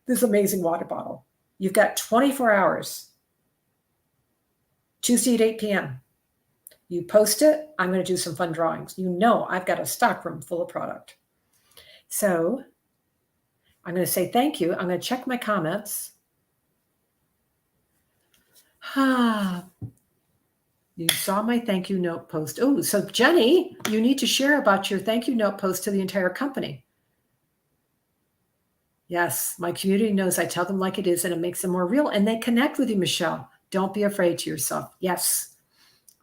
this amazing water bottle. You've got 24 hours, Tuesday at 8 p.m. You post it, I'm going to do some fun drawings. You know I've got a stockroom full of product. So I'm going to say thank you. I'm going to check my comments. You saw my thank you note post. Oh, so Jenny, you need to share about your thank you note post to the entire company. Yes, my community knows I tell them like it is and it makes them more real and they connect with you, Michelle. Don't be afraid to yourself. Yes,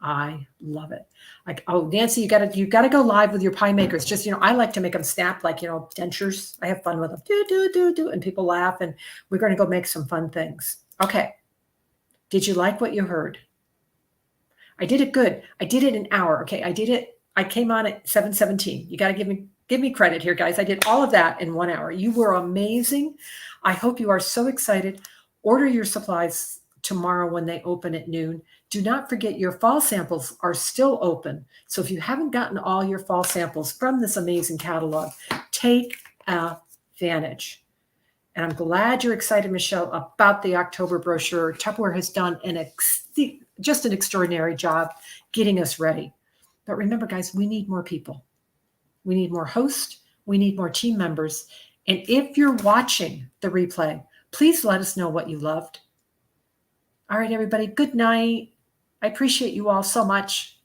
I love it. Like, oh, Nancy, you gotta go live with your pie makers. Just, I like to make them snap like, dentures. I have fun with them. Do, and people laugh and we're going to go make some fun things. Okay. Did you like what you heard? I did it good. I did it an hour. Okay. I came on at 7:17. You got to give me credit here, guys. I did all of that in 1 hour. You were amazing. I hope you are so excited. Order your supplies tomorrow when they open at noon. Do not forget your fall samples are still open. So if you haven't gotten all your fall samples from this amazing catalog, take advantage. And I'm glad you're excited, Michelle, about the October brochure. Tupperware has done just an extraordinary job getting us ready. But remember, guys, we need more people. We need more hosts. We need more team members. And if you're watching the replay, please let us know what you loved. All right, everybody, good night. I appreciate you all so much.